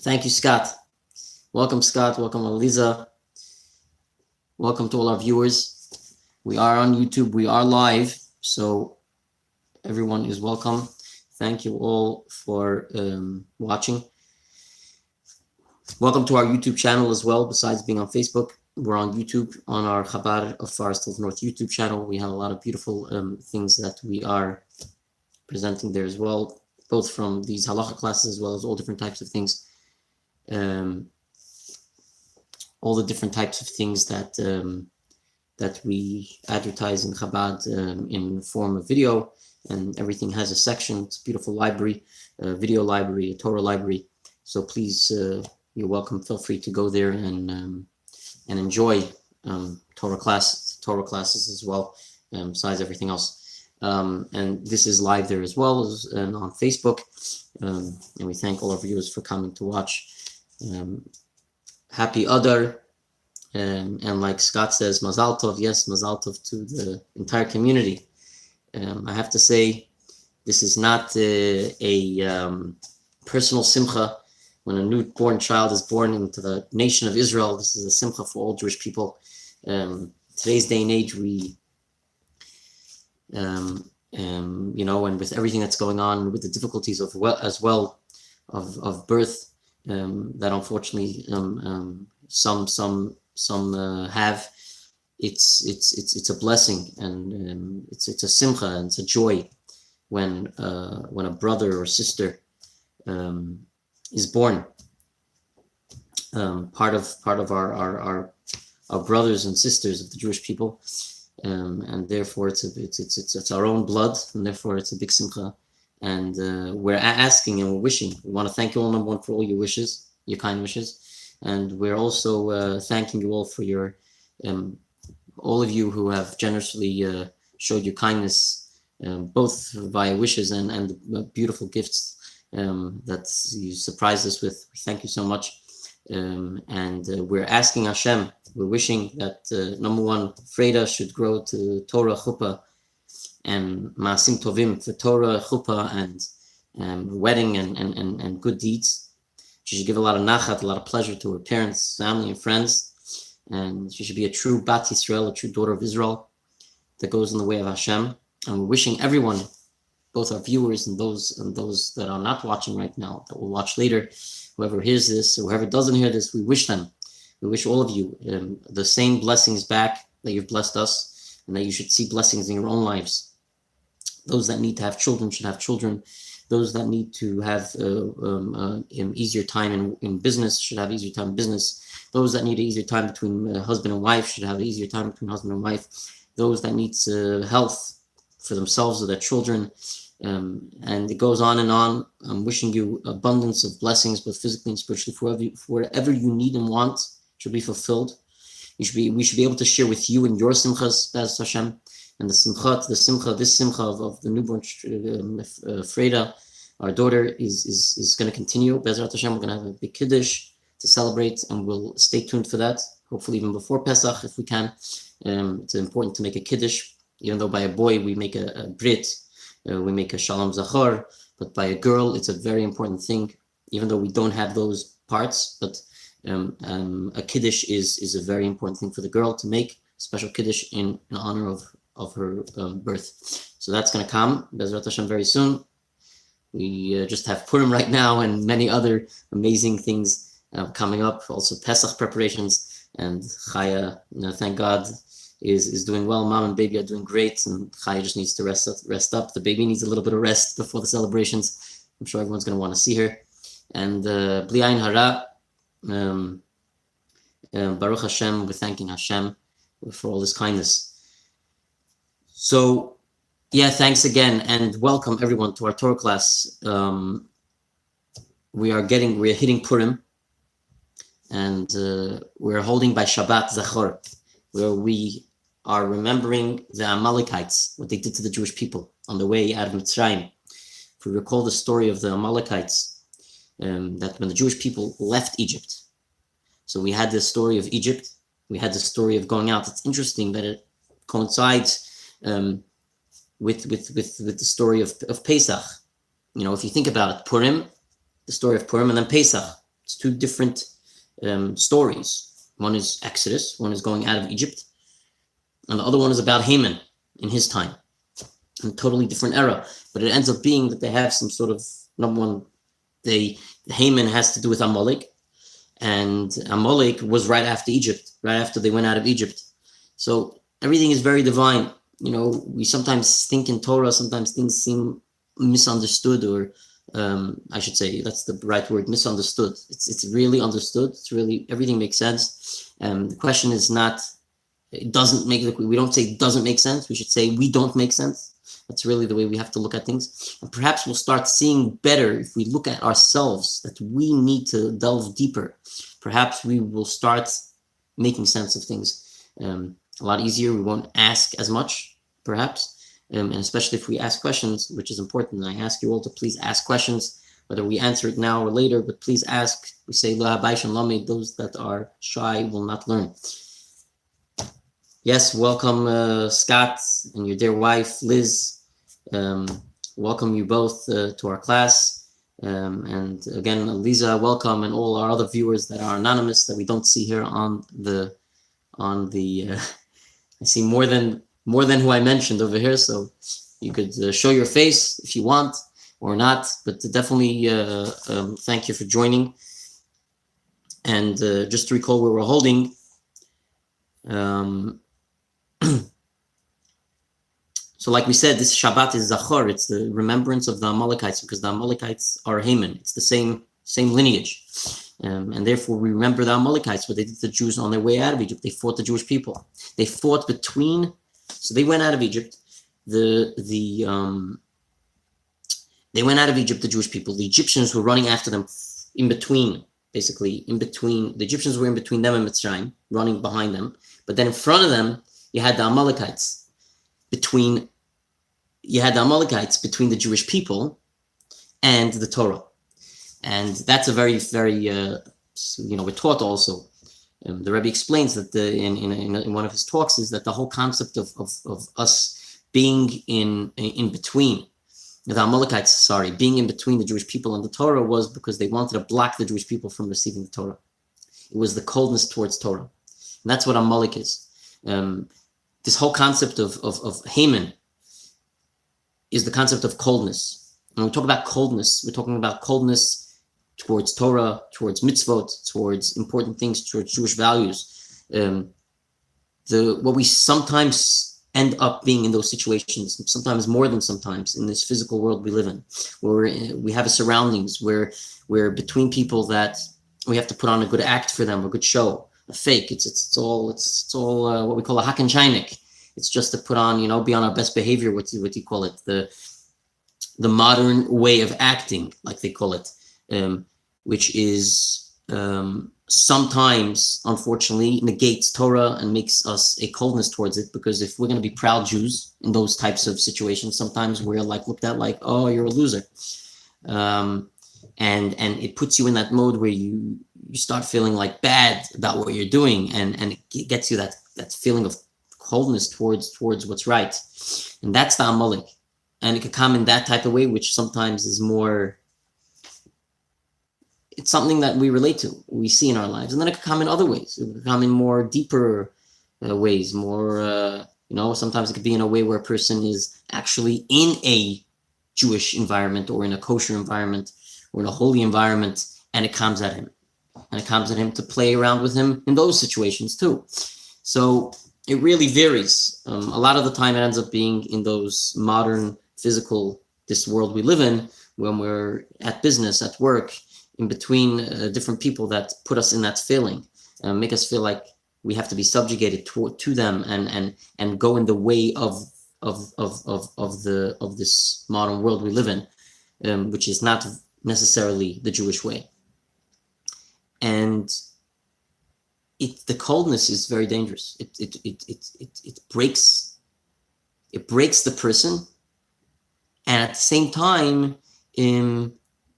Thank you, Scott. Welcome, Scott. Welcome, Eliza. Welcome to all our viewers. We are on YouTube. We are live, so everyone is welcome. Thank you all for watching. Welcome to our YouTube channel as well. Besides being on Facebook, we're on YouTube on our Chabad of Forest Hills North YouTube channel. We have a lot of beautiful things that we are presenting there as well, both from these halacha classes as well as all different types of things. All the different types of things that that we advertise in Chabad in form of video, and everything has a section. It's a beautiful library, a video library, a Torah library. So please, you're welcome. Feel free to go there and enjoy Torah classes as well, besides everything else. And this is live there as well as on Facebook. And we thank all our viewers for coming to watch. Happy Adar, and like Scott says, Mazal Tov. Yes, Mazal Tov to the entire community. I have to say, this is not a personal simcha when a newborn child is born into the nation of Israel. This is a simcha for all Jewish people. Today's day and age, we, you know, and with everything that's going on, with the difficulties of of birth, that unfortunately some have, it's a blessing, and it's a simcha, and it's a joy when a brother or sister is born. Part of our brothers and sisters of the Jewish people, and therefore it's our own blood, and therefore it's a big simcha. And we're asking and we're wishing. We want to thank you all, number one, for all your wishes, your kind wishes. And we're also thanking you all for your, all of you who have generously showed your kindness, both via wishes and the beautiful gifts that you surprised us with. Thank you so much. And we're asking Hashem, we're wishing that, number one, Freda should grow to Torah, Chuppah, and Maasim Tovim, for Torah, Chuppah, and wedding and good deeds. She should give a lot of nachat, a lot of pleasure to her parents, family, and friends. And she should be a true Bat Yisrael, a true daughter of Israel that goes in the way of Hashem. And we're wishing everyone, both our viewers and those that are not watching right now, that will watch later, whoever hears this or whoever doesn't hear this, we wish them. We wish all of you the same blessings back that you've blessed us, and that you should see blessings in your own lives. Those that need to have children should have children. Those that need to have an easier time in business should have easier time in business. Those that need an easier time between husband and wife should have an easier time between husband and wife. Those that need health for themselves or their children. And it goes on and on. I'm wishing you abundance of blessings, both physically and spiritually, for whatever you need and want should be fulfilled. We should be able to share with you and your simchas, Bez Hashem. And this simcha of the newborn Freda, our daughter, is going to continue. Bezrat Hashem, we're going to have a big kiddush to celebrate, and we'll stay tuned for that. Hopefully even before Pesach, if we can. It's important to make a kiddush, even though by a boy we make a brit, we make a shalom zachar, but by a girl it's a very important thing, even though we don't have those parts. But a kiddush is a very important thing for the girl to make, special kiddush in honor of her birth. So that's going to come, Bezrat Hashem, very soon. We just have Purim right now, and many other amazing things coming up. Also Pesach preparations, and Chaya, thank God, is doing well. Mom and baby are doing great, and Chaya just needs to rest up. The baby needs a little bit of rest before the celebrations. I'm sure everyone's going to want to see her. And Bli Ayin Hara, Baruch Hashem, we're thanking Hashem for all this kindness. So, yeah, thanks again, and welcome everyone to our Torah class. We're hitting Purim, and we're holding by Shabbat Zachor, where we are remembering the Amalekites, what they did to the Jewish people on the way out of Mitzrayim. If we recall the story of the Amalekites, that when the Jewish people left Egypt. So we had the story of Egypt, we had the story of going out. It's interesting that it coincides with the story of Pesach. You know, if you think about it, Purim, the story of Purim, and then Pesach, It's two different stories. One is Exodus, one is going out of Egypt, and the other one is about Haman in his time, in a totally different era. But it ends up being that they have some sort of, number one, Haman has to do with Amalek, and Amalek was right after Egypt, right after they went out of Egypt. So everything is very divine. We sometimes think in Torah, sometimes things seem misunderstood, or I should say that's the right word, misunderstood. It's really understood. It's really, everything makes sense. The question is not, it doesn't make, we don't say it doesn't make sense. We should say we don't make sense. That's really the way we have to look at things. And perhaps we'll start seeing better if we look at ourselves, that we need to delve deeper. Perhaps we will start making sense of things a lot easier. We won't ask as much, perhaps. And especially if we ask questions, which is important. And I ask you all to please ask questions, whether we answer it now or later, but please ask. We say, those that are shy will not learn. Yes, welcome Scott and your dear wife, Liz. Welcome you both to our class. And again, Lisa, welcome, and all our other viewers that are anonymous that we don't see here on the I see more than who I mentioned over here, so you could show your face if you want or not, but definitely thank you for joining. And just to recall where we're holding, so like we said, this Shabbat is Zachor. It's the remembrance of the Amalekites, because the Amalekites are Haman. It's the same lineage. And therefore we remember the Amalekites, what they did to the Jews on their way out of Egypt. They fought the Jewish people. They fought between, so they went out of Egypt. They went out of Egypt, the Jewish people. The Egyptians were running after them in between, basically, the Egyptians were in between them and Mitzrayim, running behind them. But then in front of them, you had the Amalekites between the Jewish people and the Torah. And that's a very, very, we're taught also. The Rebbe explains that in one of his talks is that the whole concept of us being in between, the Amalekites, being in between the Jewish people and the Torah, was because they wanted to block the Jewish people from receiving the Torah. It was the coldness towards Torah. And that's what Amalek is. This whole concept of Haman is the concept of coldness. When we talk about coldness, we're talking about coldness towards Torah, towards mitzvot, towards important things, towards Jewish values. What we sometimes end up being in those situations, sometimes more than sometimes, in this physical world we live in, where we have a surroundings where we're between people that we have to put on a good act for them, a good show, a fake. It's all what we call a haken shaynik. It's just to put on, be on our best behavior. What do you call it? The modern way of acting, like they call it, which is sometimes, unfortunately, negates Torah and makes us a coldness towards it. Because if we're going to be proud Jews in those types of situations, sometimes we're looked at like, oh, you're a loser, and it puts you in that mode where you start feeling like bad about what you're doing, and it gets you that feeling of coldness towards what's right. And that's the Amalek. And it could come in that type of way, which sometimes is more, it's something that we relate to, we see in our lives. And then it could come in other ways. It could come in more deeper ways, more, sometimes it could be in a way where a person is actually in a Jewish environment or in a kosher environment or in a holy environment, and it comes at him. And it comes at him to play around with him in those situations too. So it really varies. A lot of the time it ends up being in those modern physical, this world we live in, when we're at business, at work, in between different people that put us in that feeling, make us feel like we have to be subjugated to them and go in the way of this modern world we live in, which is not necessarily the Jewish way. And the coldness is very dangerous. It breaks the person, and at the same time,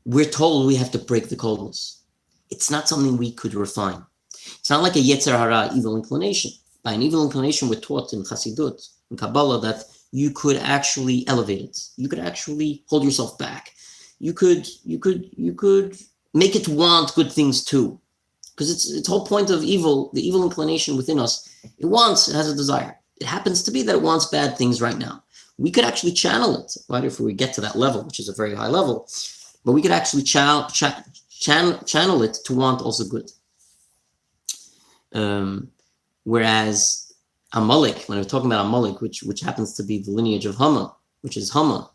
we're told we have to break the coldness. It's not something we could refine. It's not like a Yetzer Hara, evil inclination. By an evil inclination, we're taught in Chassidut, in Kabbalah, that you could actually elevate it. You could actually hold yourself back. You could make it want good things too. Because it's whole point of evil, the evil inclination within us, it has a desire. It happens to be that it wants bad things right now. We could actually channel it, right? If we get to that level, which is a very high level, but we could actually channel it to want also good. Whereas Amalek, when we're talking about Amalek, which happens to be the lineage of Haman, which is Haman,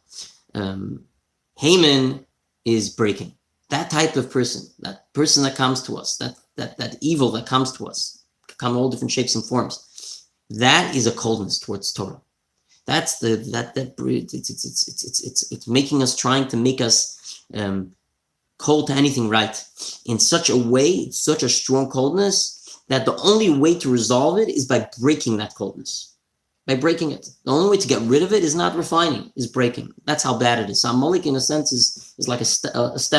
Haman is breaking. That type of person, that person that comes to us, that evil that comes to us, come in all different shapes and forms, that is a coldness towards Torah. That's it's making us, trying to make us cold to anything right in such a way, such a strong coldness, that the only way to resolve it is by breaking that coldness, by breaking it. The only way to get rid of it is not refining, is breaking. That's how bad it is. So Amalek, in a sense, is like a step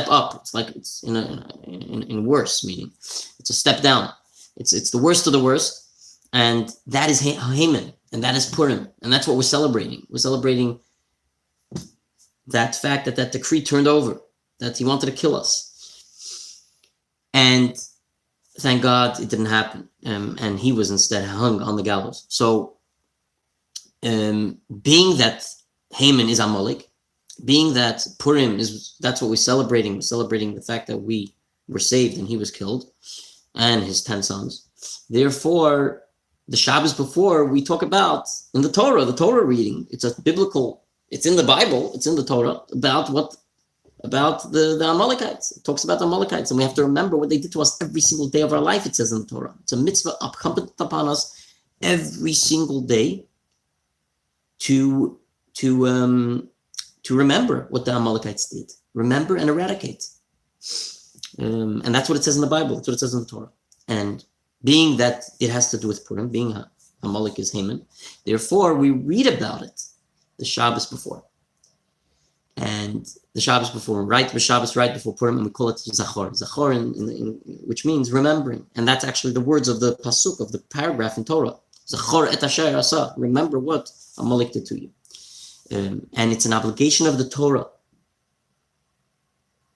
up. It's like it's in worse, meaning it's a step down. It's the worst of the worst, and that is Haman, and that is Purim, and that's what we're celebrating. We're celebrating that fact that decree turned over, that he wanted to kill us, and thank God it didn't happen, and he was instead hung on the gallows. So, being that Haman is Amalek, being that Purim that's what we're celebrating. We're celebrating the fact that we were saved and he was killed, and his 10 sons. Therefore, the Shabbos before we talk about in the Torah reading, it's a biblical, it's in the Bible, it's in the Torah about the Amalekites. It talks about the Amalekites, and we have to remember what they did to us every single day of our life, it says in the Torah. It's a mitzvah incumbent upon us every single day to remember what the Amalekites did. Remember and eradicate. And that's what it says in the Bible. That's what it says in the Torah. And being that it has to do with Purim, being Amalek is Haman, therefore we read about it the Shabbos before. And the Shabbos before, the Shabbos right before Purim, and we call it Zachor. Zachor, which means remembering. And that's actually the words of the pasuk, of the paragraph in Torah. Zachor et asher asa. Remember what Amalek did to you. And it's an obligation of the Torah.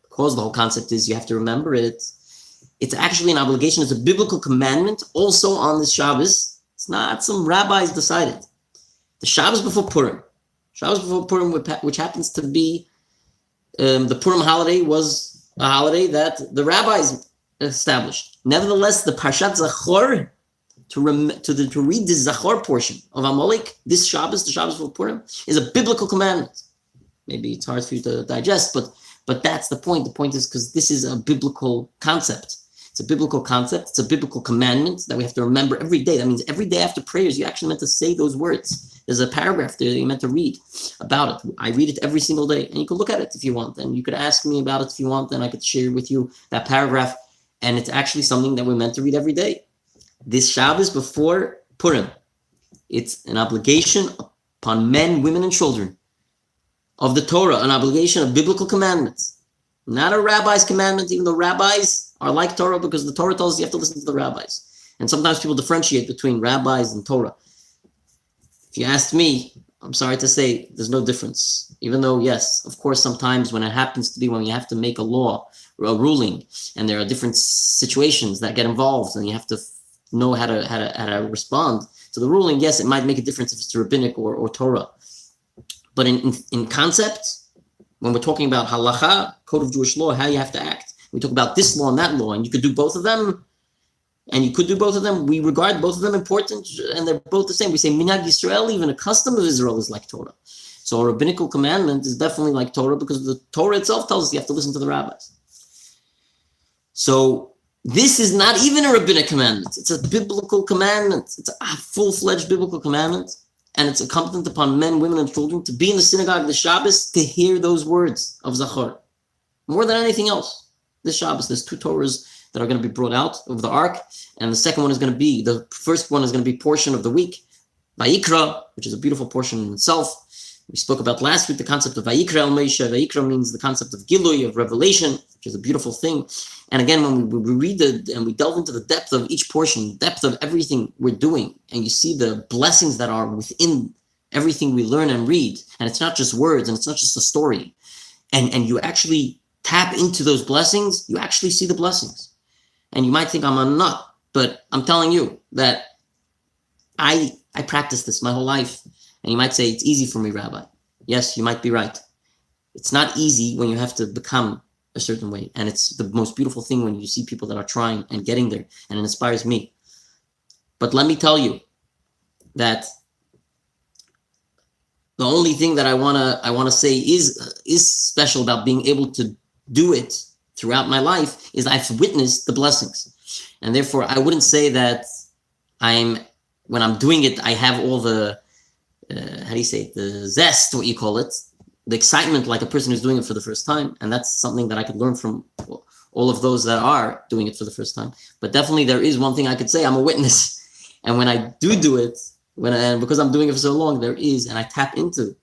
Because the whole concept is you have to remember it. It's actually an obligation. It's a biblical commandment also on this Shabbos. It's not some rabbis decided. The Shabbos before Purim. Shabbos before Purim, which happens to be the Purim holiday, was a holiday that the rabbis established. Nevertheless, the Parshat Zachor, to read the Zachor portion of Amalek, this Shabbos, the Shabbos before Purim, is a biblical commandment. Maybe it's hard for you to digest, but that's the point. The point is because this is a biblical concept. It's a biblical concept. It's a biblical commandment that we have to remember every day. That means every day after prayers, you actually meant to say those words. There's a paragraph there that you meant to read about it. I read it every single day, and you can look at it if you want, and you could ask me about it if you want, and I could share with you that paragraph. And it's actually something that we're meant to read every day. This Shabbos before Purim, it's an obligation upon men, women, and children of the Torah, an obligation of biblical commandments, not a rabbi's commandment, even though rabbis are like Torah, because the Torah tells you have to listen to the rabbis. And sometimes people differentiate between rabbis and Torah. If you asked me, I'm sorry to say, there's no difference. Even though, yes, of course, sometimes when it happens to be when you have to make a law or a ruling, and there are different situations that get involved, and you have to know how to respond to the ruling, yes, it might make a difference if it's rabbinic or Torah. But in concept, when we're talking about Halacha, code of Jewish law, how you have to act, we talk about this law and that law, and you could do both of them, we regard both of them important, and they're both the same. We say Minhag Yisrael, even a custom of Israel, is like Torah. So a rabbinical commandment is definitely like Torah, because the Torah itself tells us you have to listen to the rabbis. So this is not even a rabbinic commandment. It's a biblical commandment. It's a full-fledged biblical commandment, and it's incumbent upon men, women, and children to be in the synagogue the Shabbos to hear those words of Zachor. More than anything else, this Shabbos, there's 2 Torahs that are going to be brought out of the ark, and the second one is going to be, the first one is going to be portion of the week, Vayikra, which is a beautiful portion in itself. We spoke about last week the concept of Vayikra el Moshe. Vayikra means the concept of Gilui, of revelation, which is a beautiful thing. And again, when we read it and we delve into the depth of each portion, depth of everything we're doing, and you see the blessings that are within everything we learn and read, and it's not just words, and it's not just a story, and you actually tap into those blessings, you actually see the blessings. And you might think I'm a nut, but I'm telling you that I practice this my whole life. And you might say, it's easy for me, Rabbi. Yes, you might be right. It's not easy when you have to become a certain way. And it's the most beautiful thing when you see people that are trying and getting there, and it inspires me. But let me tell you that the only thing that I wanna say is special about being able to do it throughout my life is I've witnessed the blessings. And therefore I wouldn't say that when I'm doing it, I have all the how do you say it, the zest, what you call it, the excitement, like a person who's doing it for the first time. And that's something that I could learn from all of those that are doing it for the first time. But definitely there is one thing I could say, I'm a witness. And when I do it, because I'm doing it for so long, and I tap into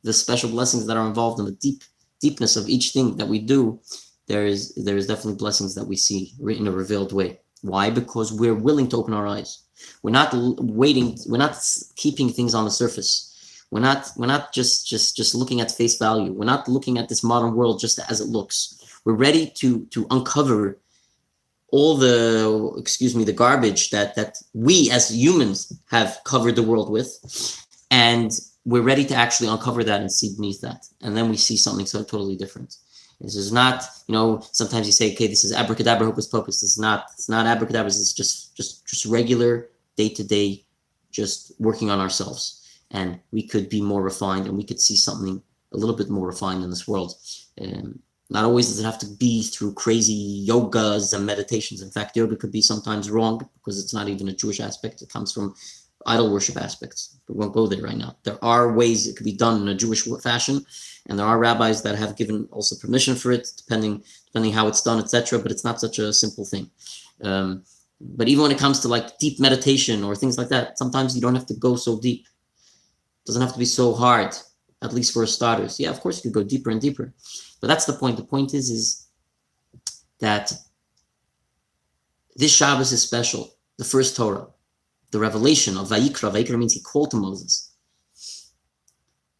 the special blessings that are involved in the deepness of each thing that we do, there is definitely blessings that we see in a revealed way. Why? Because we're willing to open our eyes. We're not waiting. We're not keeping things on the surface. We're not just looking at face value. We're not looking at this modern world just as it looks. We're ready to uncover all the garbage that we as humans have covered the world with, and we're ready to actually uncover that and see beneath that, and then we see something so totally different. This is not, sometimes you say, okay, this is abracadabra, hocus pocus. It's not abracadabra. It's just regular day-to-day, just working on ourselves. And we could be more refined, and we could see something a little bit more refined in this world. Not always does it have to be through crazy yogas and meditations. In fact, yoga could be sometimes wrong because it's not even a Jewish aspect. It comes from idol worship aspects. But we won't go there right now. There are ways it could be done in a Jewish fashion, and there are rabbis that have given also permission for it, depending how it's done, etc. But it's not such a simple thing. But even when it comes to like deep meditation or things like that, sometimes you don't have to go so deep. It doesn't have to be so hard, at least for starters. Yeah, of course you could go deeper and deeper. But that's the point. The point is that this Shabbos is special. The first Torah, the revelation of Vayikra. Vayikra means he called to Moses.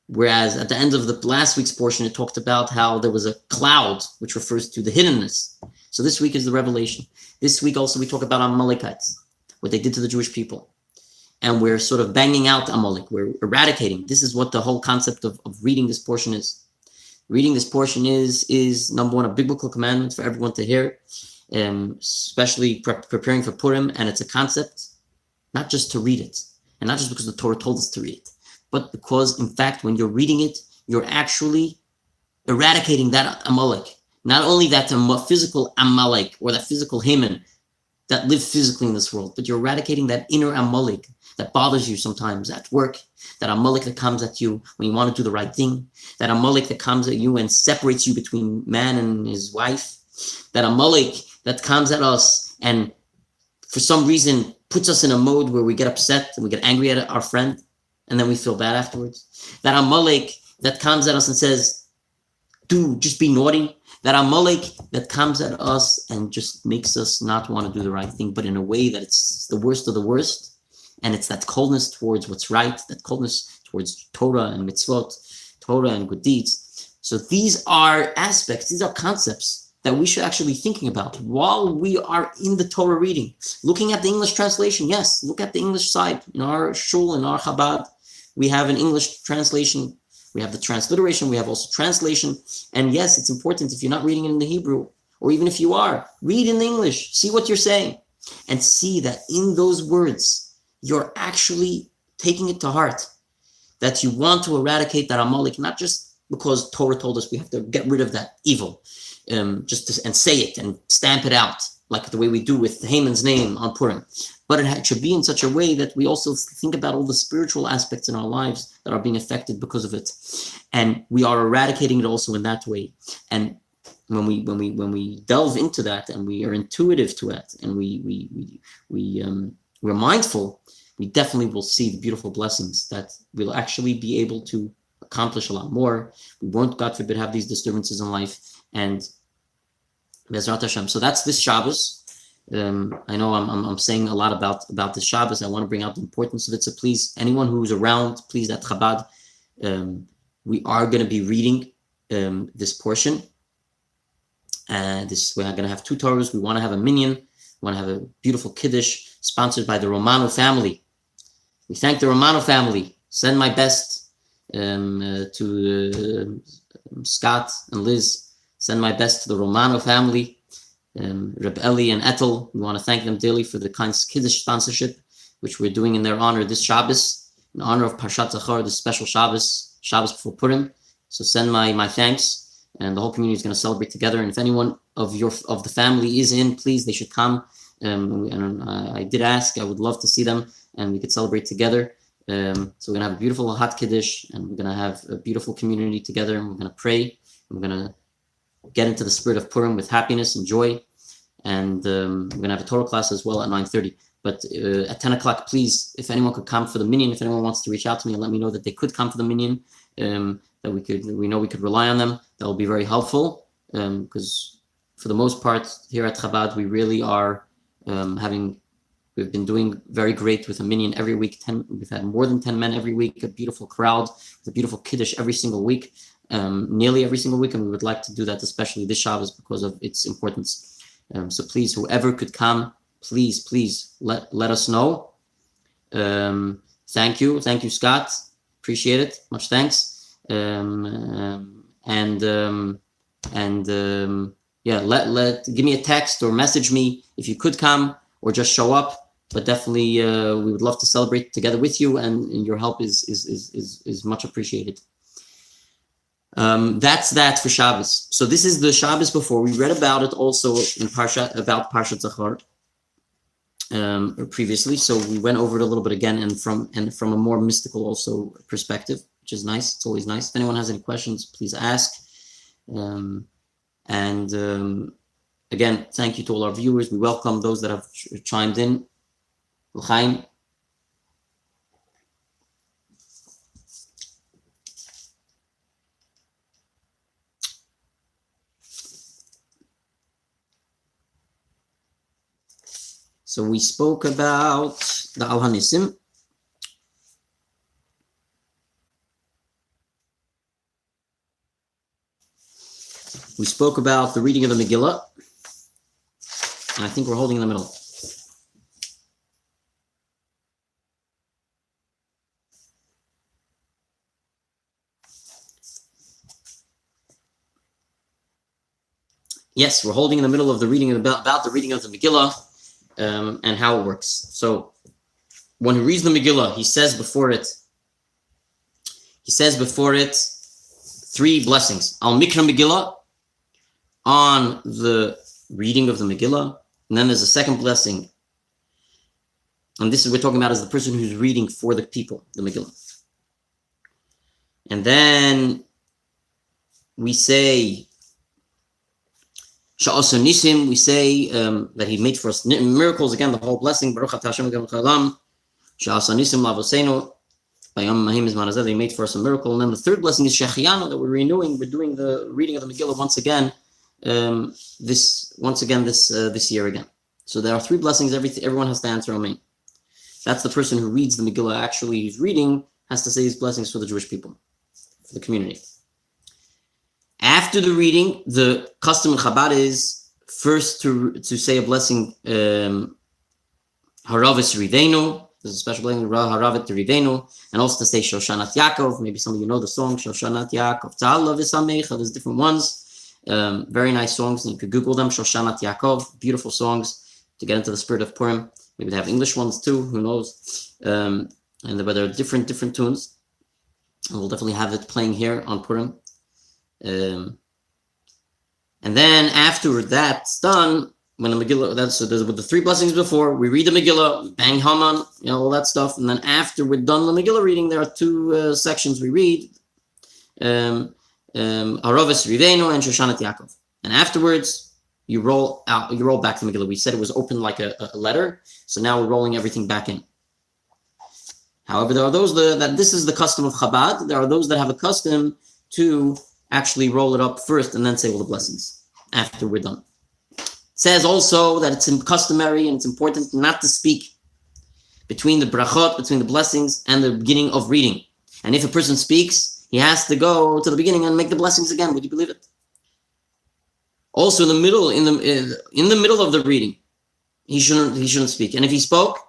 Whereas at the end of the last week's portion, it talked about how there was a cloud, which refers to the hiddenness. So this week is the revelation. This week also we talk about Amalekites, what they did to the Jewish people. And we're sort of banging out Amalek. We're eradicating. This is what the whole concept of reading this portion is. Reading this portion is number one, a biblical commandment for everyone to hear, especially preparing for Purim. And it's a concept, not just to read it, and not just because the Torah told us to read it, but because, in fact, when you're reading it, you're actually eradicating that Amalek. Not only that physical Amalek or that physical Haman that live physically in this world, but you're eradicating that inner Amalek that bothers you sometimes at work, that Amalek that comes at you when you want to do the right thing, that Amalek that comes at you and separates you between man and his wife, that Amalek that comes at us and for some reason puts us in a mode where we get upset and we get angry at our friend and then we feel bad afterwards, that Amalek that comes at us and says, dude, just be naughty, that Amalek that comes at us and just makes us not want to do the right thing, but in a way that it's the worst of the worst. And it's that coldness towards what's right, that coldness towards Torah and mitzvot, Torah and good deeds. So these are aspects, these are concepts that we should actually be thinking about while we are in the Torah reading. Looking at the English translation, yes, look at the English side. In our shul, in our Chabad, we have an English translation. We have the transliteration, we have also translation. And yes, it's important if you're not reading it in the Hebrew, or even if you are, read in English, see what you're saying, and see that in those words, you're actually taking it to heart, that you want to eradicate that Amalek, not just because Torah told us we have to get rid of that evil, and say it and stamp it out, like the way we do with Haman's name on Purim. But it should be in such a way that we also think about all the spiritual aspects in our lives that are being affected because of it. And we are eradicating it also in that way. And when we delve into that and we are intuitive to it and we're mindful, we definitely will see the beautiful blessings that we'll actually be able to accomplish a lot more. We won't, God forbid, have these disturbances in life. And Bezrat Hashem. So that's this Shabbos. I know I'm saying a lot about this Shabbos. I want to bring out the importance of it. So please, anyone who's around, please, at Chabad, we are going to be reading this portion. We're going to have 2 Torahs. We want to have a minyan. We want to have a beautiful Kiddush sponsored by the Romano family. We thank the Romano family. Send my best to Scott and Liz. Send my best to the Romano family. Reb Eli and Ethel. We want to thank them daily for the kind Kiddush sponsorship, which we're doing in their honor this Shabbos, in honor of Parshat Zachor, this special Shabbos before Purim. So send my thanks, and the whole community is going to celebrate together. And if anyone of the family is in, please, they should come. I did ask. I would love to see them, and we could celebrate together. So we're going to have a beautiful hot Kiddush, and we're going to have a beautiful community together, and we're going to pray. And we're going to get into the spirit of Purim with happiness and joy. And we're going to have a Torah class as well at 9:30. But at 10 o'clock, please, if anyone could come for the minyan, if anyone wants to reach out to me and let me know that they could come for the minyan, that we know we could rely on them, that will be very helpful. Because for the most part, here at Chabad, we really are we've been doing very great with a minyan every week. We've had more than 10 men every week, a beautiful crowd, with a beautiful Kiddush every single week, nearly every single week. And we would like to do that, especially this Shabbos, because of its importance. So please, whoever could come, please let us know. Thank you, Scott. Appreciate it. Much thanks. Give me a text or message me if you could come, or just show up. But definitely, we would love to celebrate together with you, and your help is much appreciated. That's that for Shabbos. So this is the Shabbos before. We read about it also in about Parshat Zachor previously. So we went over it a little bit again, and from a more mystical also perspective, which is nice. It's always nice. If anyone has any questions, please ask. Again, thank you to all our viewers. We welcome those that have chimed in. L'chaim. So we spoke about the Al Hanisim. We spoke about the reading of the Megillah. And I think we're holding in the middle. Yes, we're holding in the middle of the reading about the reading of the Megillah. And how it works. So when he reads the Megillah, he says before it 3 blessings. Al Mikra Megillah, on the reading of the Megillah. And then there's a second blessing. And this is we're talking about as the person who's reading for the people, the Megillah. And then we say Sha'asa Nisim, we say that he made for us miracles. Again, the whole blessing. Baruch Atah Hashem Gam Chalam. Sha'asa Nisim Lavosenu. Bayam Mahim Izman Azeh, he made for us a miracle. And then the third blessing is Shechianu, that we're renewing. We're doing the reading of the Megillah once again. This year again. So there are 3 blessings. Everyone has to answer Amen. That's the person who reads the Megillah. Actually, who's reading has to say these blessings for the Jewish people, for the community. After the reading, the custom in Chabad is first to say a blessing, Haravis Rivenu. There's a special blessing, Haravet Rivenu, and also to say Shoshanat Yaakov. Maybe some of you know the song, Shoshanat Yaakov. Ta'ala V'Samecha. There's different ones. Very nice songs, and you could Google them, Shoshanat Yaakov. Beautiful songs to get into the spirit of Purim. Maybe they have English ones too, who knows. But there are different tunes. And we'll definitely have it playing here on Purim. And then after that's done, when the Megillah, with the 3 blessings before, we read the Megillah, bang Haman, all that stuff. And then after we're done the Megillah reading, there are 2 sections we read, Haravis Rivenu and Shoshanat Yaakov. And afterwards, you roll back the Megillah. We said it was open like a letter, so now we're rolling everything back in. However, there are those that this is the custom of Chabad. There are those that have a custom to actually roll it up first and then say all the blessings after we're done. It says also that it's customary and it's important not to speak between the brachot, between the blessings and the beginning of reading. And if a person speaks, he has to go to the beginning and make the blessings again. Would you believe it? Also, in the middle of the reading, he shouldn't speak. And if he spoke,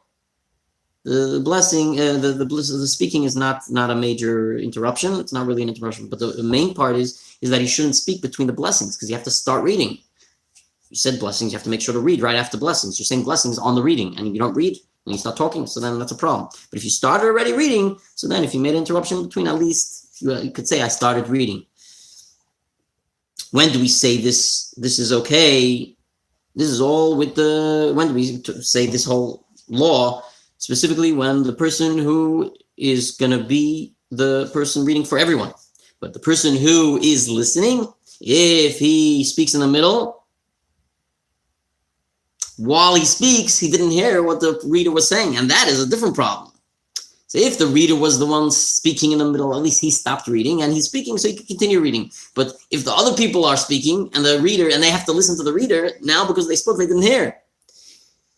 the blessing, the speaking is not a major interruption. It's not really an interruption. But the main part is that he shouldn't speak between the blessings, because you have to start reading. You said blessings, you have to make sure to read right after blessings. You're saying blessings on the reading, and you don't read, and you start talking, so then that's a problem. But if you started already reading, so then if you made an interruption between, at least you could say, I started reading. When do we say this is okay? This is all with when do we say this whole law? Specifically when the person who is going to be the person reading for everyone. But the person who is listening, if he speaks in the middle, while he speaks, he didn't hear what the reader was saying, and that is a different problem. So if the reader was the one speaking in the middle, at least he stopped reading, and he's speaking, so he can continue reading. But if the other people are speaking, and the reader, and they have to listen to the reader, now because they spoke, they didn't hear.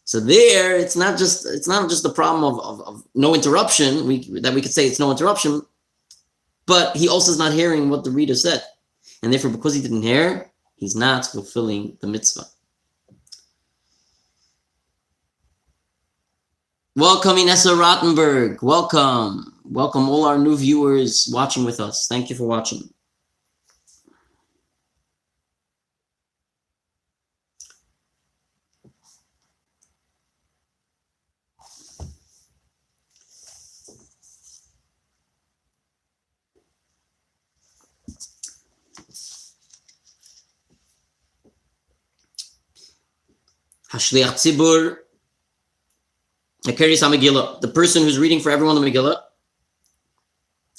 So there, it's not just the problem of no interruption, that we could say it's no interruption, but he also is not hearing what the reader said. And therefore, because he didn't hear, he's not fulfilling the mitzvah. Welcome, Inessa Rottenberg. Welcome. Welcome all our new viewers watching with us. Thank you for watching. Hashliach Tzibur, the person who's reading for everyone the Megillah,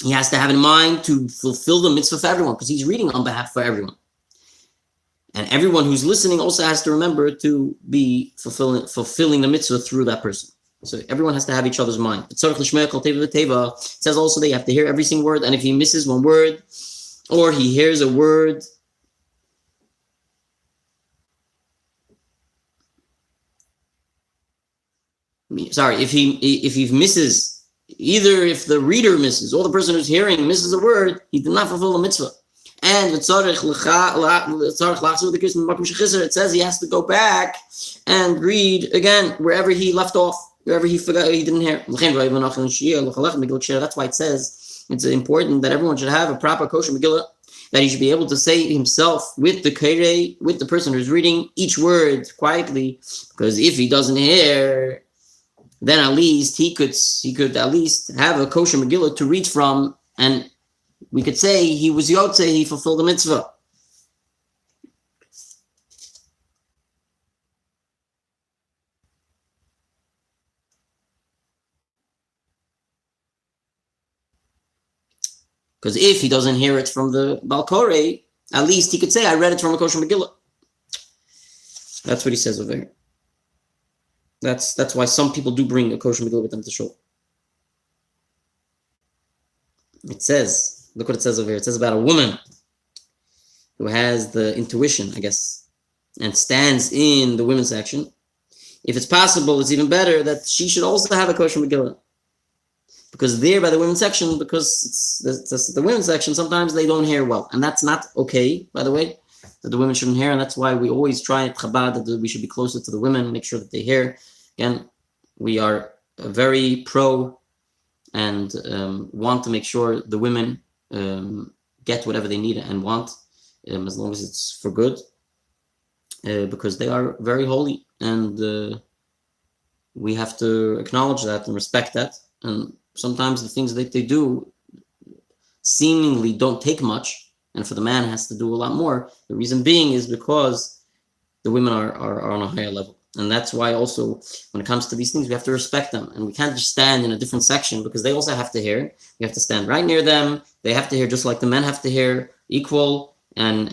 he has to have in mind to fulfill the mitzvah for everyone, because he's reading on behalf for everyone. And everyone who's listening also has to remember to be fulfilling the mitzvah through that person. So everyone has to have each other's mind. It says also that you have to hear every single word, and if he misses one word, or he hears a word if he misses, either if the reader misses or the person who's hearing misses a word, he did not fulfill the mitzvah. And it says he has to go back and read again wherever he left off, wherever he forgot, he didn't hear. That's why it says it's important that everyone should have a proper kosher Megillah, that he should be able to say himself with the kairei, with the person who's reading each word quietly, because if he doesn't hear, then at least he could at least have a kosher Megillah to read from, and we could say he was Yotze, he fulfilled the mitzvah. Because if he doesn't hear it from the Bal Koreh, at least he could say, I read it from a kosher Megillah. That's what he says over here. That's why some people do bring a kosher Megillah with them to show. It says, look what it says over here. It says about a woman who has the intuition, I guess, and stands in the women's section. If it's possible, it's even better that she should also have a kosher Megillah. Because there by the women's section, because it's the women's section, sometimes they don't hear well. And that's not okay, by the way, that the women shouldn't hear. And that's why we always try at Chabad that we should be closer to the women, make sure that they hear. Again, we are very pro and want to make sure the women get whatever they need and want, as long as it's for good, because they are very holy, and we have to acknowledge that and respect that. And sometimes the things that they do seemingly don't take much, and for the man has to do a lot more. The reason being is because the women are on a higher level. And that's why also when it comes to these things, we have to respect them. And we can't just stand in a different section, because they also have to hear. We have to stand right near them. They have to hear just like the men have to hear, equal and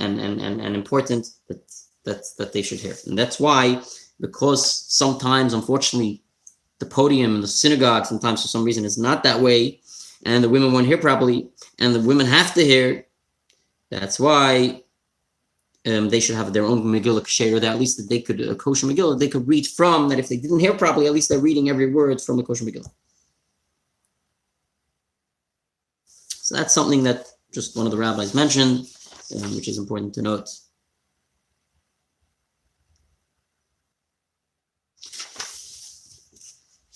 important that they should hear. And that's why, because sometimes, unfortunately, the podium in the synagogue sometimes for some reason is not that way, and the women won't hear properly, and the women have to hear. That's why they should have their own Megillah Kasher, or that at least that they could, a kosher Megillah, they could read from, that if they didn't hear properly, at least they're reading every word from the kosher Megillah. So that's something that just one of the rabbis mentioned, which is important to note.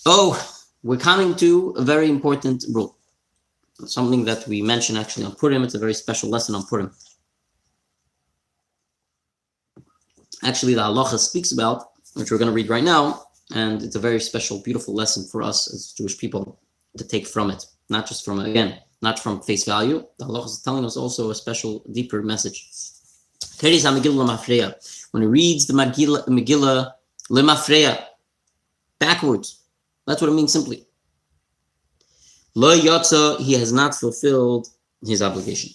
Oh, we're coming to a very important rule. Something that we mentioned actually on Purim. It's a very special lesson on Purim. Actually, the Halacha speaks about, which we're going to read right now, and it's a very special, beautiful lesson for us as Jewish people to take from it. Not just from, again, not from face value. The Halacha is telling us also a special, deeper message. When he reads the Megillah Lemafreya, backwards, that's what it means simply. Lo yatsa, he has not fulfilled his obligation.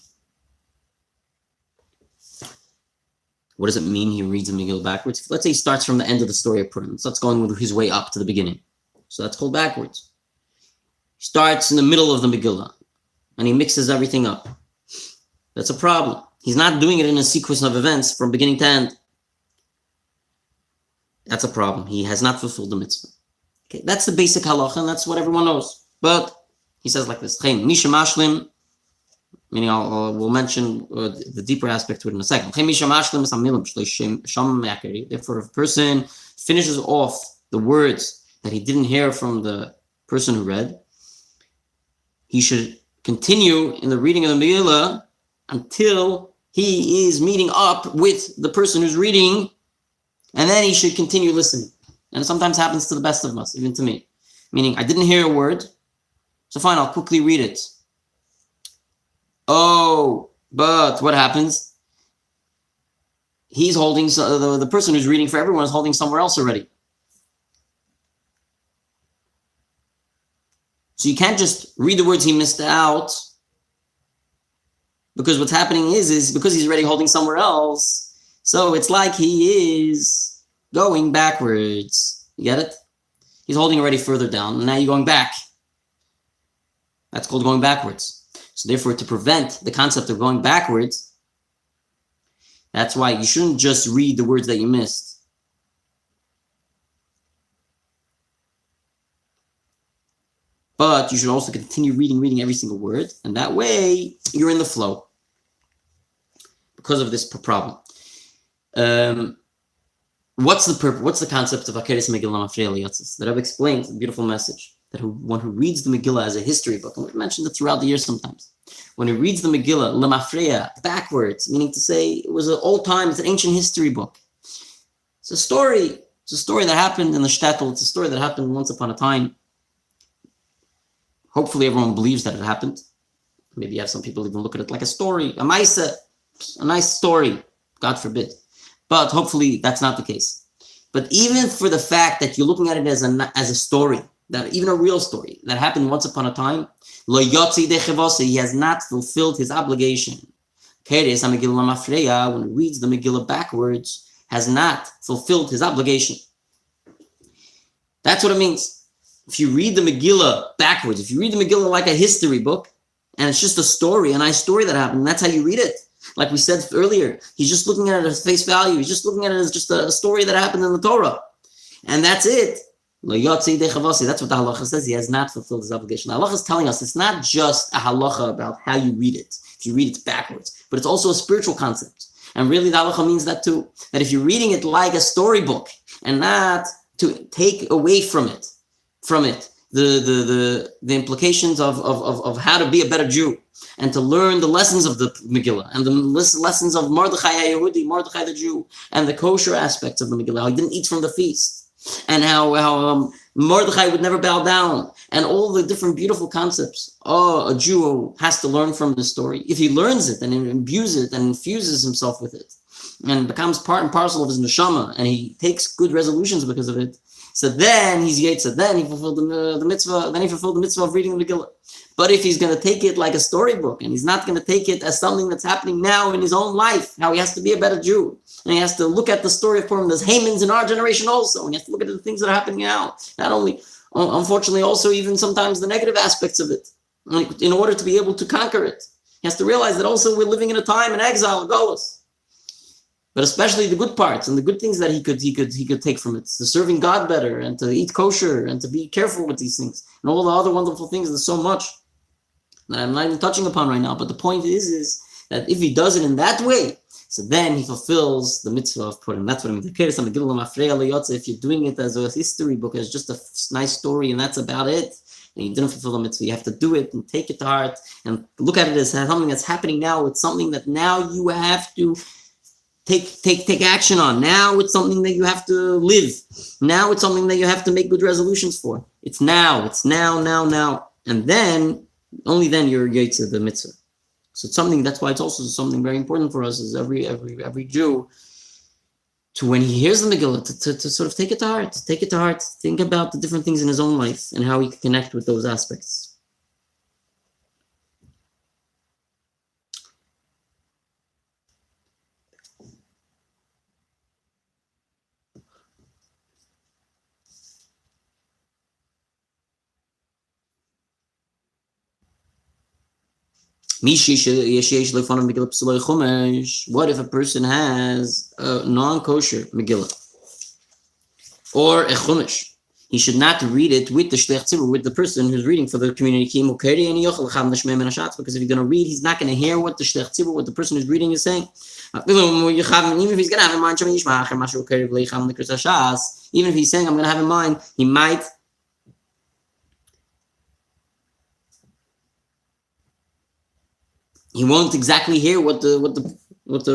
What does it mean he reads the Megillah backwards? Let's say he starts from the end of the story of Purim. So that's going his way up to the beginning. So that's called backwards. He starts in the middle of the Megillah and he mixes everything up. That's a problem. He's not doing it in a sequence of events from beginning to end. That's a problem. He has not fulfilled the mitzvah. Okay, that's the basic halacha, and that's what everyone knows. But he says like this: Misha Mashlim, meaning we'll mention the deeper aspect to it in a second. Therefore, if a person finishes off the words that he didn't hear from the person who read, he should continue in the reading of the Megillah until he is meeting up with the person who's reading, and then he should continue listening. And it sometimes happens to the best of us, even to me. Meaning, I didn't hear a word, so fine, I'll quickly read it. Oh, but what happens? He's holding, the person who's reading for everyone is holding somewhere else already. So you can't just read the words he missed out, because what's happening is because he's already holding somewhere else, so it's like he is going backwards. You get it? He's holding already further down, and now you're going back. That's called going backwards. So therefore, to prevent the concept of going backwards, that's why you shouldn't just read the words that you missed. But you should also continue reading every single word, and that way you're in the flow. Because of this problem. What's the concept of Akeres Megillah Mafreya Liyatzis? That I've explained, a beautiful message. That one who reads the Megillah as a history book, and we've mentioned it throughout the years sometimes. When he reads the Megillah, Lemafreya, backwards, meaning to say it was an old time, it's an ancient history book. It's a story. It's a story that happened in the shtetl. It's a story that happened once upon a time. Hopefully everyone believes that it happened. Maybe you have some people even look at it like a story, a maisa, a nice story, God forbid. But hopefully that's not the case. But even for the fact that you're looking at it as a story, that even a real story that happened once upon a time, lo yotzi dechevose, he has not fulfilled his obligation. Keres HaMegillah Mafreya, when he reads the Megillah backwards, has not fulfilled his obligation. That's what it means. If you read the Megillah backwards, if you read the Megillah like a history book, and it's just a story, a nice story that happened, that's how you read it. Like we said earlier, he's just looking at it as face value. He's just looking at it as just a story that happened in the Torah. And that's it. That's what the halacha says. He has not fulfilled his obligation. The halacha is telling us it's not just a halacha about how you read it, if you read it backwards, but it's also a spiritual concept. And really the halacha means that too, that if you're reading it like a storybook and not to take away from it, the implications of how to be a better Jew, and to learn the lessons of the Megillah, and the lessons of Mordechai HaYehudi, Mordechai the Jew, and the kosher aspects of the Megillah, how he didn't eat from the feast, and how Mordechai would never bow down, and all the different beautiful concepts. Oh, a Jew has to learn from the story. If he learns it and imbues it and infuses himself with it, and becomes part and parcel of his neshama, and he takes good resolutions because of it, so then he's Yetzer, then he fulfilled the mitzvah, then he fulfilled the mitzvah of reading the Megillah. But if he's going to take it like a storybook, and he's not going to take it as something that's happening now in his own life, how he has to be a better Jew, and he has to look at the story of Purim, there's Hamans in our generation also, and he has to look at the things that are happening now. Not only, unfortunately, also even sometimes the negative aspects of it, in order to be able to conquer it. He has to realize that also we're living in a time in exile, Golos. But especially the good parts and the good things that he could take from it, to serving God better and to eat kosher and to be careful with these things and all the other wonderful things. There's so much that I'm not even touching upon right now. But the point is that if he does it in that way, So then he fulfills the mitzvah of Purim. That's what I mean. If you're doing it as a history book, as just a nice story, and that's about it, and you didn't fulfill the mitzvah, you have to do it and take it to heart and look at it as something that's happening now. It's something that now you have to take action on. Now it's something that you have to live. Now it's something that you have to make good resolutions for. It's now. And then, only then you're yotze the mitzvah. So it's something, that's why it's also something very important for us, is every Jew, to when he hears the Megillah, to sort of take it to heart, think about the different things in his own life and how he can connect with those aspects. What if a person has a non-kosher Megillah or a Chumash? He should not read it with the Shliach Tzibur, with the person who's reading for the community. Because if he's going to read, he's not going to hear what the Shliach Tzibur, what the person who's reading is saying. Even if he's going to have in mind, even if he's saying, I'm going to have in mind, he won't exactly hear what the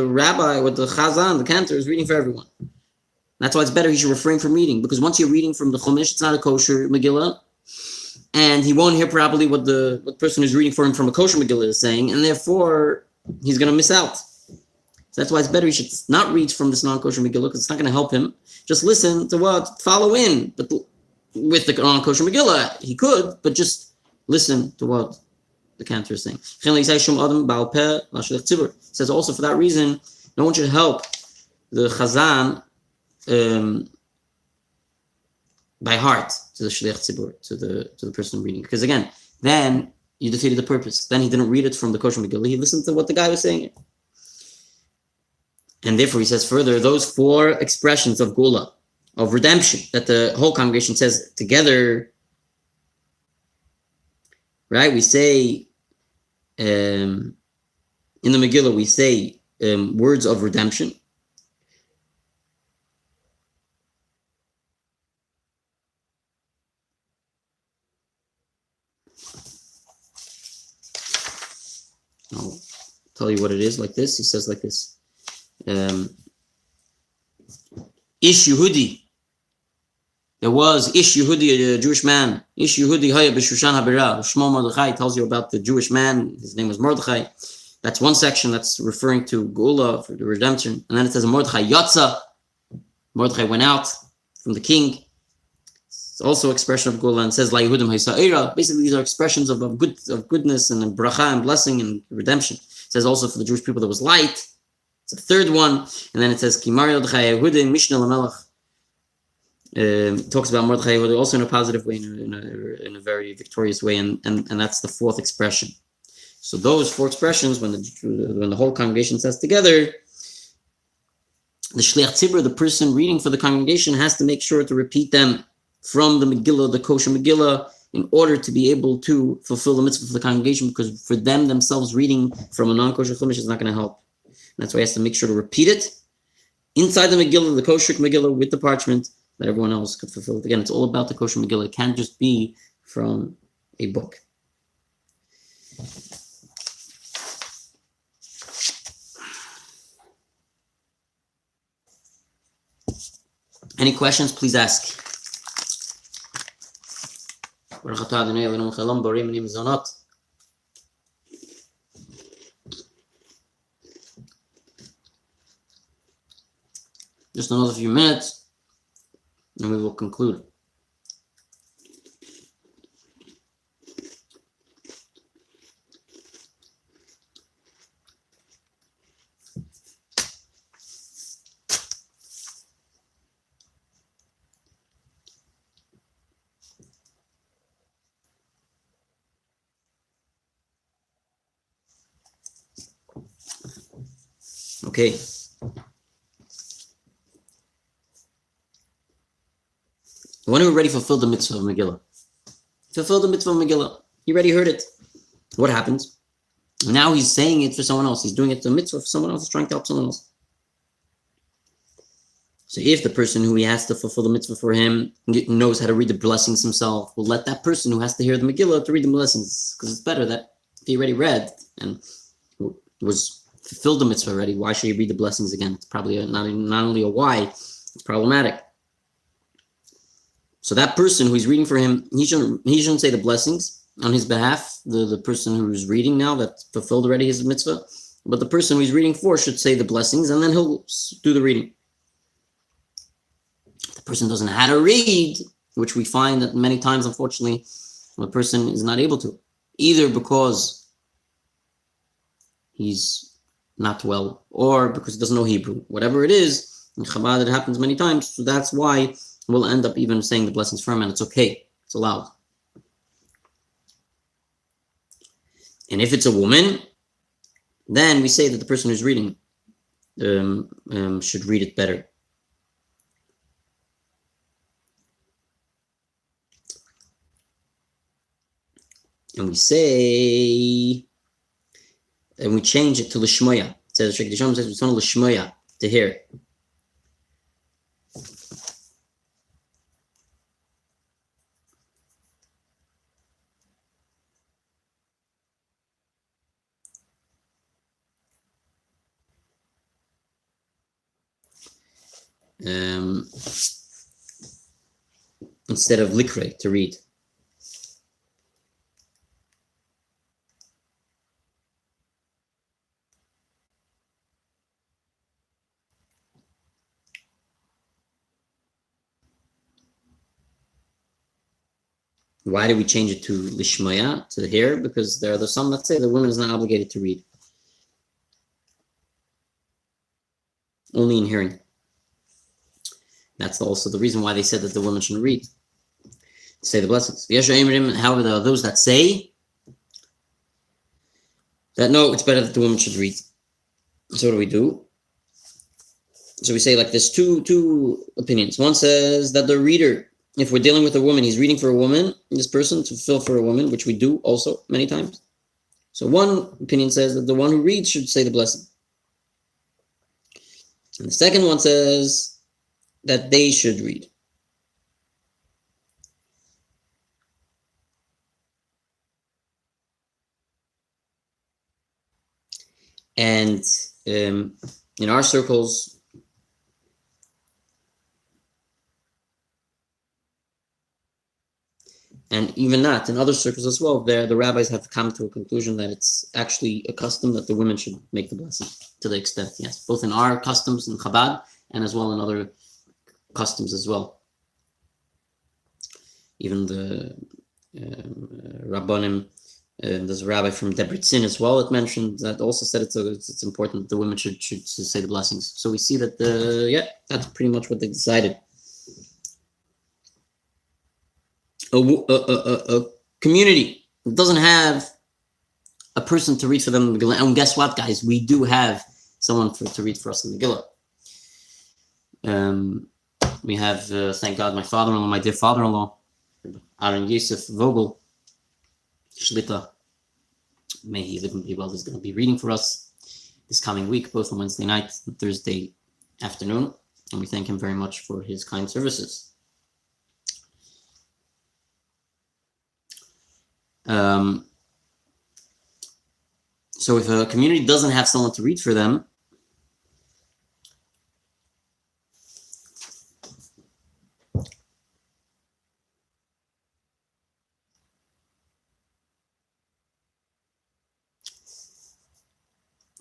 rabbi, what the chazan, the cantor is reading for everyone. That's why it's better he should refrain from reading, because once you're reading from the Chumash, it's not a kosher Megillah, and he won't hear probably what the person who's reading for him from a kosher Megillah is saying, and therefore he's going to miss out. So that's why it's better he should not read from this non-kosher Megillah, because it's not going to help him. Just listen to what, follow in, but with the non-kosher Megillah, he could, but just listen to what the cantor is saying. It says also for that reason, no one should help the chazan by heart to the shliach tzibur, to the person reading, because again, then you defeated the purpose. Then he didn't read it from the kosher Megillah. He listened to what the guy was saying, and therefore he says further, those 4 expressions of gula, of redemption, that the whole congregation says together. Right? We say. In the Megillah, we say words of redemption. I'll tell you what it is like this. He says like this. Ish Yehudi. There was Ish Yehudi, a Jewish man. Ish Yehudi Haya B'Shushan HaBira. Shmo Mordechai tells you about the Jewish man. His name was Mordechai. That's one section that's referring to Gula, for the redemption. And then it says Mordechai Yatza. Mordechai went out from the king. It's also expression of Gula, and says La Yehudim Haysa'ira. Basically, these are expressions of goodness and bracha and blessing and redemption. It says also for the Jewish people there was light. It's the third one. And then it says Kimar Yodechai Yehudim Mishnah Lamelech. Talks about Mordechai also in a positive way, in a very victorious way, and that's the 4th expression. So those 4 expressions, when the whole congregation says together, the shliach tzibur, the person reading for the congregation, has to make sure to repeat them from the Megillah, the kosher Megillah, in order to be able to fulfill the mitzvah for the congregation, because for them themselves reading from a non-kosher chumash is not going to help. And that's why he has to make sure to repeat it inside the Megillah, the kosher Megillah, with the parchment, that everyone else could fulfill it. Again, it's all about the kosher Megillah. It can't just be from a book. Any questions, please ask. Just another few minutes, and we will conclude. Okay. When are we ready to fulfill the mitzvah of Megillah? Fulfill the mitzvah of Megillah. He already heard it. What happens? Now he's saying it for someone else. He's doing it to mitzvah for someone else. He's trying to help someone else. So if the person who he has to fulfill the mitzvah for him knows how to read the blessings himself, we'll let that person who has to hear the Megillah to read the blessings, because it's better that if he already read and was fulfilled the mitzvah already, why should he read the blessings again? It's probably not only a why, it's problematic. So that person who he's reading for him, he shouldn't say the blessings on his behalf, the person who's reading now that fulfilled already his mitzvah, but the person who he's reading for should say the blessings, and then he'll do the reading. If the person doesn't know how to read, which we find that many times, unfortunately, the person is not able to, either because he's not well or because he doesn't know Hebrew, whatever it is, in Chabad it happens many times, so that's why we'll end up even saying the blessings for him, and it's okay, it's allowed. And if it's a woman, then we say that the person who's reading should read it better. And we say, and we change it to Lishmoya. It says, Lishmoya, to hear. Instead of likre, to read. Why do we change it to lishmaya, to hear? Because there are some that say the woman is not obligated to read, only in hearing. That's also the reason why they said that the woman shouldn't read, say the blessings. However, there are those that say that no, it's better that the woman should read. So what do we do? So we say like there's two opinions. One says that the reader, if we're dealing with a woman, he's reading for a woman, this person to fulfill for a woman, which we do also many times. So one opinion says that the one who reads should say the blessing. And the second one says that they should read. And in our circles, and even not, in other circles as well, the rabbis have come to a conclusion that it's actually a custom that the women should make the blessing, to the extent, yes, both in our customs in Chabad and as well in other customs as well. Even the Rabbanim, there's a rabbi from Debrecen as well that mentioned that also said it's important that the women should say the blessings. So we see that that's pretty much what they decided. A community that doesn't have a person to read for them in the Megillah, and guess what, guys? We do have someone to read for us in the Megillah. We have, thank God, my father-in-law, my dear father-in-law, Aaron Yosef Vogel, Shlita. May he live and be well. Is going to be reading for us this coming week, both on Wednesday night and Thursday afternoon, and we thank him very much for his kind services. So if a community doesn't have someone to read for them,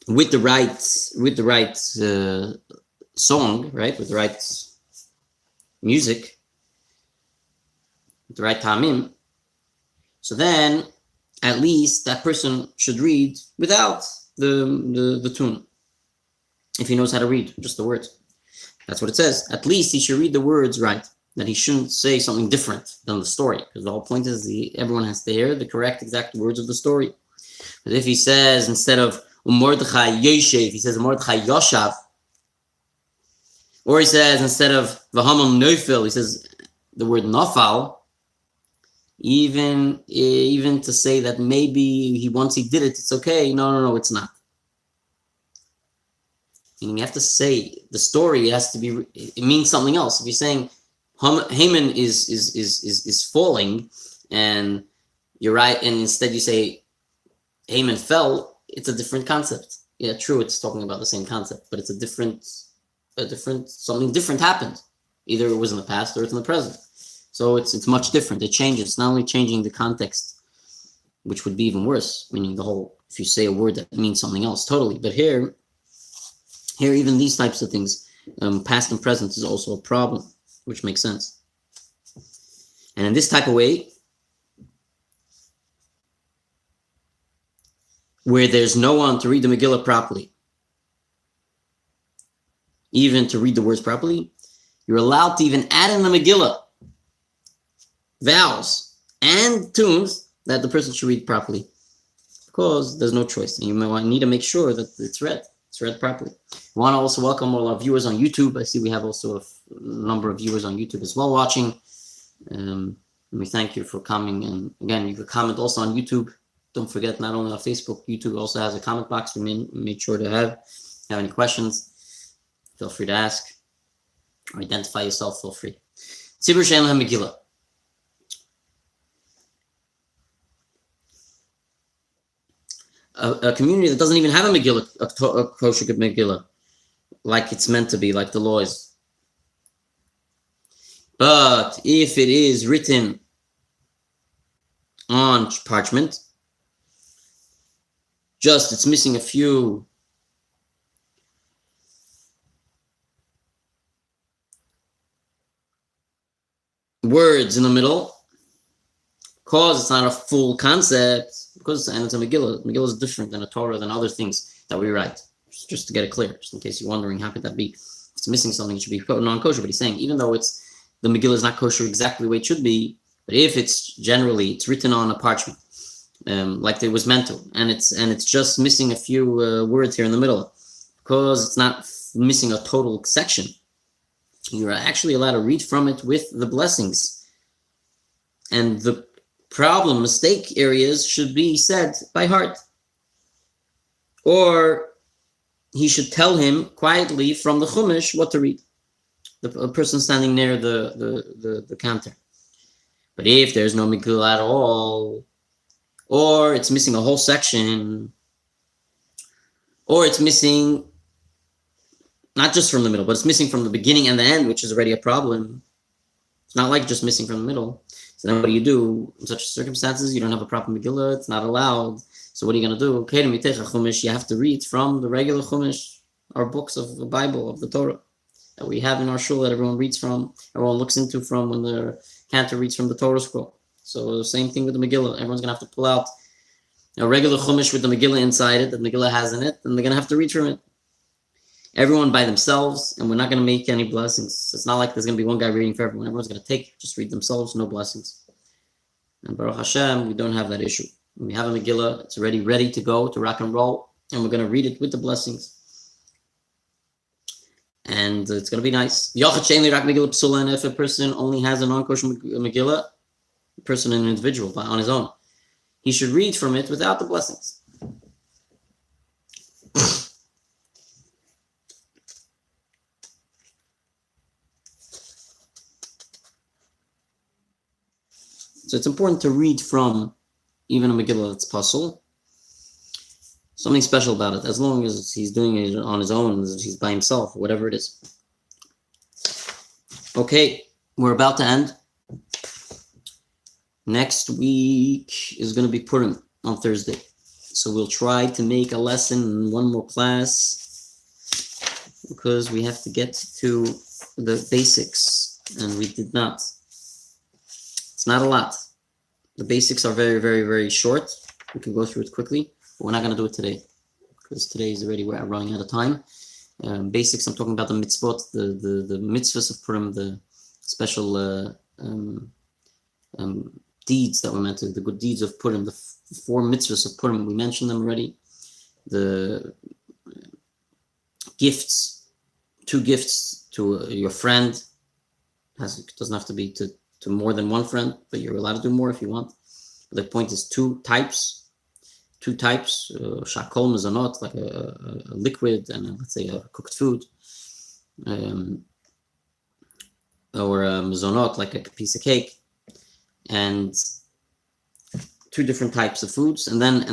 with the right song, right, with the right music, with the right tamim, so then at least that person should read without the tune, if he knows how to read just the words. That's what it says. At least he should read the words right, that he shouldn't say something different than the story, because the whole point is everyone has to hear the correct exact words of the story. But if he says, instead of Mordechai Yoshev, he says Mordechai Yoshav, or he says, instead of Vahamon Neufel, he says the word Nafal, even to say that maybe once he did it, it's okay. No, it's not. Meaning you have to say the story. It has to be. It means something else. If you're saying Haman is falling, and you're right, and instead you say Haman fell, it's a different concept. Yeah, true. It's talking about the same concept, but it's a different something different happened. Either it was in the past or it's in the present. So it's much different. It changes. It's not only changing the context, which would be even worse, meaning the whole. If you say a word that means something else totally, but here even these types of things, past and present, is also a problem, which makes sense. And in this type of way, where there's no one to read the Megillah properly, even to read the words properly, you're allowed to even add in the Megillah vowels and tunes that the person should read properly, because there's no choice, and you might need to make sure that it's read properly. We want to also welcome all our viewers on YouTube. I see we have also a number of viewers on YouTube as well watching. We thank you for coming, and again, you can comment also on YouTube. Don't forget, not only on Facebook, YouTube also has a comment box. We made sure to have any questions, feel free to ask, or identify yourself, feel free. Tzibur she'en lehem Megillah. A community that doesn't even have a Megillah, a kosher Megillah, like it's meant to be, like the law is. But if it is written on parchment, just it's missing a few words in the middle, because it's not a full concept, because and it's a Megillah. Megillah is different than a Torah, than other things that we write. Just to get it clear, just in case you're wondering, how could that be? If it's missing something, it should be non-kosher. But he's saying, even though the Megillah is not kosher exactly the way it should be, but if it's written on a parchment, like it was meant to, and it's just missing a few words here in the middle, because it's not missing a total section, you're actually allowed to read from it with the blessings, and the mistake areas should be said by heart, or he should tell him quietly from the Chumash what to read, the person standing near the counter. But if there's no Megillah at all, or it's missing a whole section, or it's missing not just from the middle, but it's missing from the beginning and the end, which is already a problem. It's not like just missing from the middle. So then what do you do in such circumstances? You don't have a proper Megillah, it's not allowed. So what are you going to do? Okay, you have to read from the regular Chumash, our books of the Bible, of the Torah, that we have in our shul, that everyone reads from, everyone looks into from when the cantor reads from the Torah scroll. So same thing with the Megillah. Everyone's going to have to pull out a regular Chumash with the Megillah inside it, that the Megillah has in it, and they're going to have to read from it. Everyone by themselves, and we're not going to make any blessings. It's not like there's going to be one guy reading for everyone. Everyone's going to just read themselves, no blessings. And Baruch Hashem, we don't have that issue. We have a Megillah, it's already ready to go, to rock and roll, and we're going to read it with the blessings. And it's going to be nice. And if a person only has a non-kosher Megillah, a person, an individual, on his own, he should read from it without the blessings. So it's important to read from even a Megillah that's possible. Something special about it, as long as he's doing it on his own, as he's by himself, whatever it is. Okay, we're about to end. Next week is going to be Purim on Thursday. So we'll try to make a lesson in one more class, because we have to get to the basics, and we did not. It's not a lot. The basics are very, very, very short. We can go through it quickly, but we're not going to do it today, because today is already we're running out of time. Basics, I'm talking about the mitzvot, the mitzvahs of Purim, the special deeds that were meant to, the good deeds of Purim, the 4 mitzvahs of Purim. We mentioned them already. The gifts, 2 gifts to your friend. It doesn't have to be to more than one friend, but you're allowed to do more if you want. But the point is 2 types. two types, shakol mezonot, like a liquid, and let's say a cooked food, or a mezonot, like a piece of cake, and two different types of foods, and then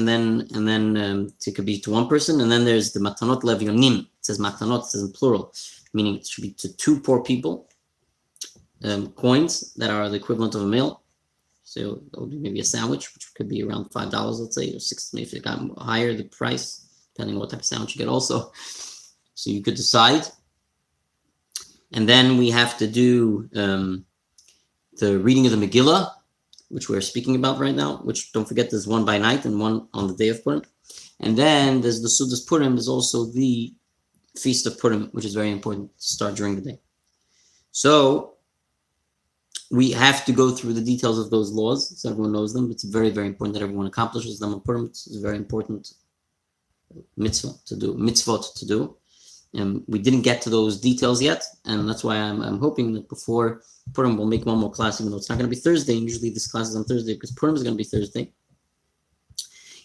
it could be to one person, and then there's the matanot levionim. It says matanot, it says in plural, meaning it should be to two poor people, coins that are the equivalent of a meal. So that would be maybe a sandwich, which could be around $5, let's say, or $6. If it got higher, the price, depending on what type of sandwich you get also. So you could decide. And then we have to do the reading of the Megillah, which we're speaking about right now, which, don't forget, there's one by night and one on the day of Purim. And then there's the Sudas Purim, there's also the Feast of Purim, which is very important to start during the day. So we have to go through the details of those laws so everyone knows them. It's very, very important that everyone accomplishes them on Purim. It's a very important mitzvot to do. We didn't get to those details yet, and that's why I'm hoping that before Purim we'll make one more class, even though it's not going to be Thursday. Usually this class is on Thursday because Purim is going to be Thursday.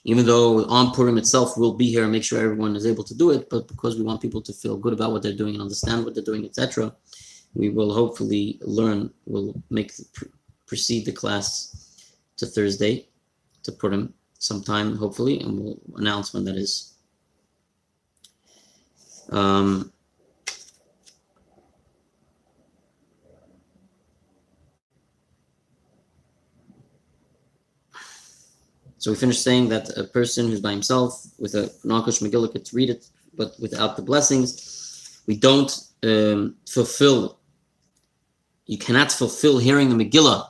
Even though on Purim itself we'll be here and make sure everyone is able to do it, but because we want people to feel good about what they're doing and understand what they're doing, etc., we will hopefully we'll proceed the class to Thursday, to Purim sometime, hopefully, and we'll announce when that is. So we finished saying that a person who's by himself with a non-kosher Megillah could read it, but without the blessings, we don't fulfill. You cannot fulfill hearing the Megillah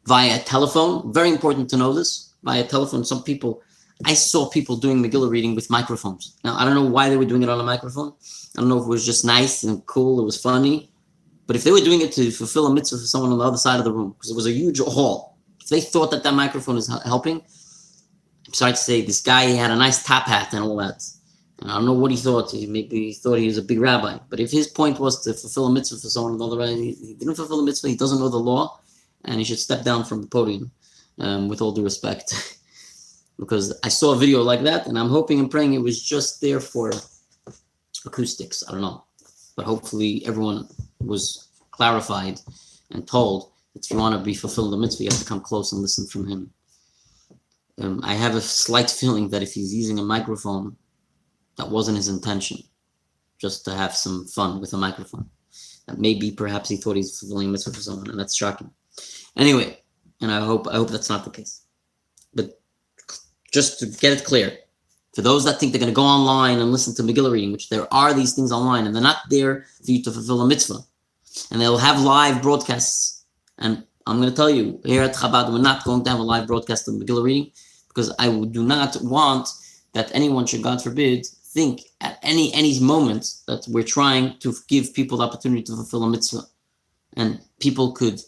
via telephone. Very important to know this. Via telephone, I saw people doing Megillah reading with microphones. Now, I don't know why they were doing it on a microphone. I don't know if it was just nice and cool, it was funny. But if they were doing it to fulfill a mitzvah for someone on the other side of the room, because it was a huge hall, if they thought that microphone is helping, I'm sorry to say, this guy, he had a nice top hat and all that. And I don't know what he thought. Maybe he thought he was a big rabbi. But if his point was to fulfill a mitzvah for someone on the other side, he didn't fulfill a mitzvah, he doesn't know the law, and he should step down from the podium, with all due respect. Because I saw a video like that, and I'm hoping and praying it was just there for acoustics. I don't know. But hopefully everyone was clarified and told that if you want to be fulfilled the mitzvah, you have to come close and listen from him. I have a slight feeling that if he's using a microphone, that wasn't his intention, just to have some fun with a microphone. That maybe perhaps he thought he's fulfilling a mitzvah for someone, and that's shocking. Anyway, and I hope that's not the case. But just to get it clear, for those that think they're going to go online and listen to Megillah reading, which there are these things online, and they're not there for you to fulfill a mitzvah, and they'll have live broadcasts. And I'm going to tell you, here at Chabad, we're not going to have a live broadcast of Megillah reading, because I do not want that anyone should, God forbid, think at any moment that we're trying to give people the opportunity to fulfill a mitzvah. And people could,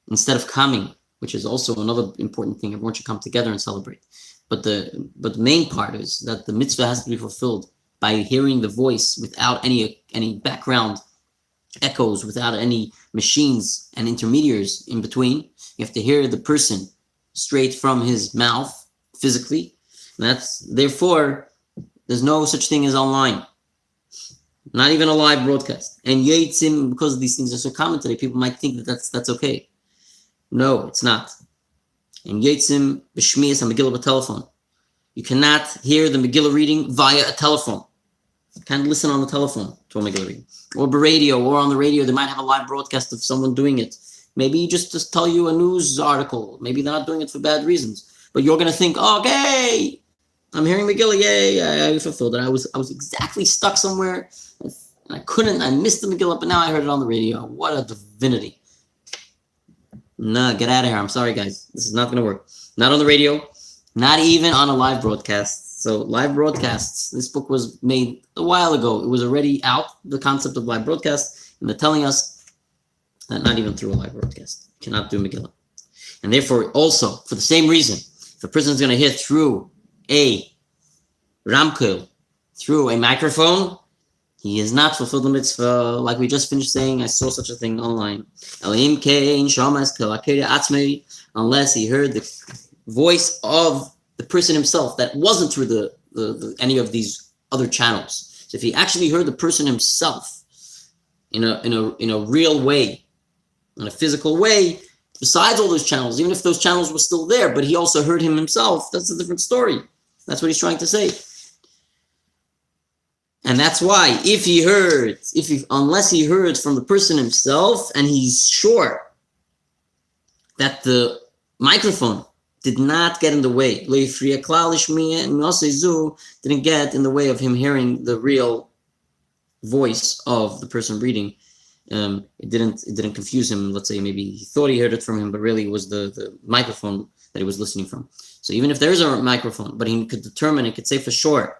instead of coming, which is also another important thing, everyone should come together and celebrate. But the main part is that the mitzvah has to be fulfilled by hearing the voice without any background echoes, without any machines and intermediaries in between. You have to hear the person straight from his mouth physically. And therefore there's no such thing as online, not even a live broadcast. And Yitzim, because these things are so common today, people might think that that's okay. No, it's not. And Yitzim b'shmias and Megillah telephone. You cannot hear the Megillah reading via a telephone. You can't listen on the telephone to a Megillah reading, or by radio, or on the radio. They might have a live broadcast of someone doing it. Maybe just tell you a news article. Maybe they're not doing it for bad reasons. But you're going to think, okay, I'm hearing Megillah, yay, I fulfilled it. I was exactly stuck somewhere, and I missed the Megillah, but now I heard it on the radio. What a divinity. Nah, get out of here. I'm sorry, guys. This is not going to work. Not on the radio, not even on a live broadcast. So live broadcasts, this book was made a while ago. It was already out, the concept of live broadcast, and they're telling us that not even through a live broadcast. You cannot do Megillah. And therefore, also, for the same reason, if a person is going to hear through a ramkel, through a microphone, he has not fulfilled the mitzvah. Like we just finished saying, I saw such a thing online. Unless he heard the voice of the person himself that wasn't through any of these other channels. So if he actually heard the person himself in a real way, in a physical way, besides all those channels, even if those channels were still there, but he also heard him himself, that's a different story. That's what he's trying to say. And that's why unless he heard from the person himself and he's sure that the microphone did not get in the way, didn't get in the way of him hearing the real voice of the person reading. It didn't confuse him. Let's say maybe he thought he heard it from him, but really it was the microphone that he was listening from. So even if there's a microphone, but he could determine, he could say for sure,